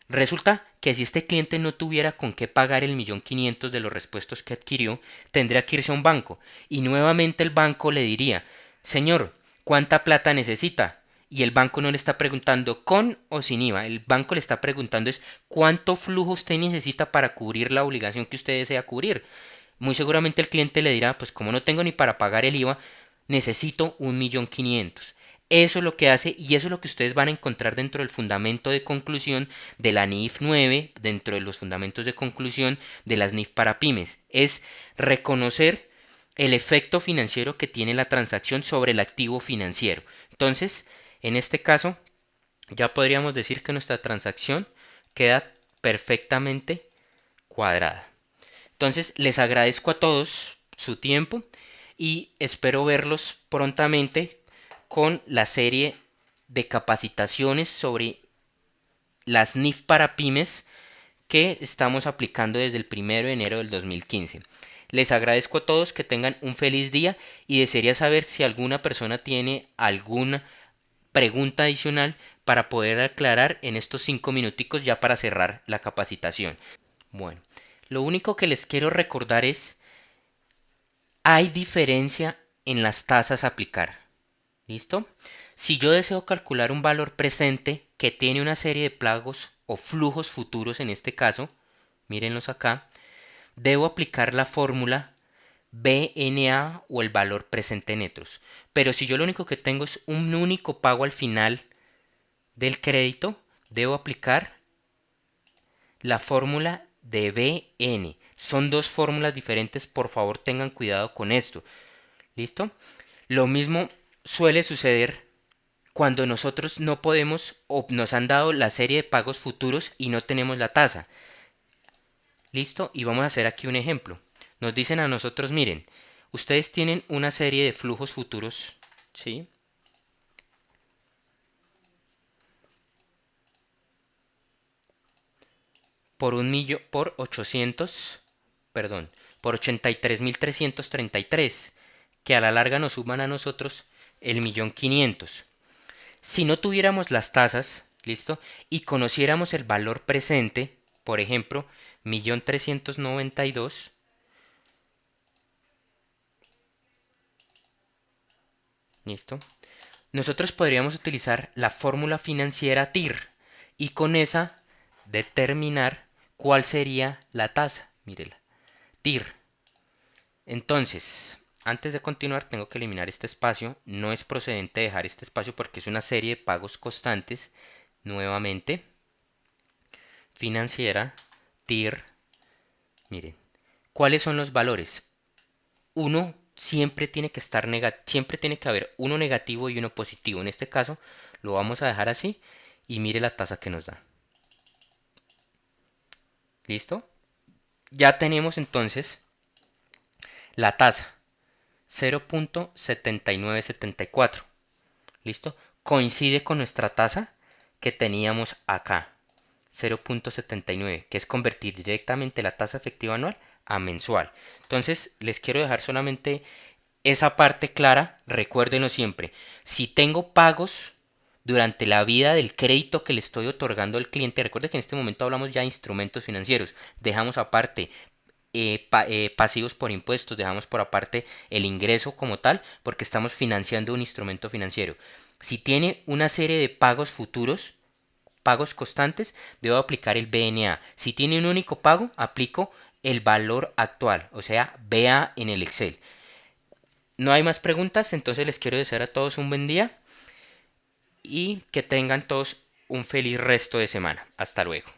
Resulta que si este cliente no tuviera con qué pagar el 1.500.000 de los repuestos que adquirió, tendría que irse a un banco y nuevamente el banco le diría, señor, ¿cuánta plata necesita? Y el banco no le está preguntando con o sin IVA, el banco le está preguntando es cuánto flujo usted necesita para cubrir la obligación que usted desea cubrir. Muy seguramente el cliente le dirá, pues como no tengo ni para pagar el IVA, necesito 1.500.000. Eso es lo que hace y eso es lo que ustedes van a encontrar dentro del fundamento de conclusión de la NIF 9, dentro de los fundamentos de conclusión de las NIF para pymes. Es reconocer el efecto financiero que tiene la transacción sobre el activo financiero. Entonces, en este caso, ya podríamos decir que nuestra transacción queda perfectamente cuadrada. Entonces, les agradezco a todos su tiempo y espero verlos prontamente con la serie de capacitaciones sobre las NIF para pymes que estamos aplicando desde el 1 de enero del 2015. Les agradezco a todos, que tengan un feliz día y desearía saber si alguna persona tiene alguna pregunta adicional para poder aclarar en estos 5 minuticos ya para cerrar la capacitación. Bueno, lo único que les quiero recordar es, hay diferencia en las tasas a aplicar. ¿Listo? Si yo deseo calcular un valor presente que tiene una serie de pagos o flujos futuros en este caso, mírenlos acá, debo aplicar la fórmula BNA o el valor presente netos. Pero si yo lo único que tengo es un único pago al final del crédito, debo aplicar la fórmula de BN. Son dos fórmulas diferentes, por favor tengan cuidado con esto. ¿Listo? Lo mismo suele suceder cuando nosotros no podemos o nos han dado la serie de pagos futuros y no tenemos la tasa. ¿Listo? Y vamos a hacer aquí un ejemplo. Nos dicen a nosotros, miren, ustedes tienen una serie de flujos futuros, ¿sí? Por 800, perdón, por 83.333, que a la larga nos suman a nosotros el 1.500.000. Si no tuviéramos las tasas, ¿listo? Y conociéramos el valor presente, por ejemplo, 1.392.000, ¿listo? Nosotros podríamos utilizar la fórmula financiera TIR y con esa determinar cuál sería la tasa. Mírela, TIR. Entonces, antes de continuar tengo que eliminar este espacio. No es procedente dejar este espacio porque es una serie de pagos constantes. Nuevamente, financiera, TIR. Miren, ¿cuáles son los valores? Uno siempre tiene que estar siempre tiene que haber uno negativo y uno positivo. En este caso lo vamos a dejar así y mire la tasa que nos da. ¿Listo? Ya tenemos entonces la tasa 0.7974. ¿Listo? Coincide con nuestra tasa que teníamos acá, 0.79, que es convertir directamente la tasa efectiva anual a mensual. Entonces, les quiero dejar solamente esa parte clara. Recuérdenlo siempre. Si tengo pagos durante la vida del crédito que le estoy otorgando al cliente, recuerde que en este momento hablamos ya de instrumentos financieros. Dejamos aparte pasivos por impuestos, dejamos por aparte el ingreso como tal, porque estamos financiando un instrumento financiero. Si tiene una serie de pagos futuros, pagos constantes, debo aplicar el BNA. Si tiene un único pago, aplico el valor actual, o sea, BA en el Excel. No hay más preguntas, entonces les quiero desear a todos un buen día y que tengan todos un feliz resto de semana. Hasta luego.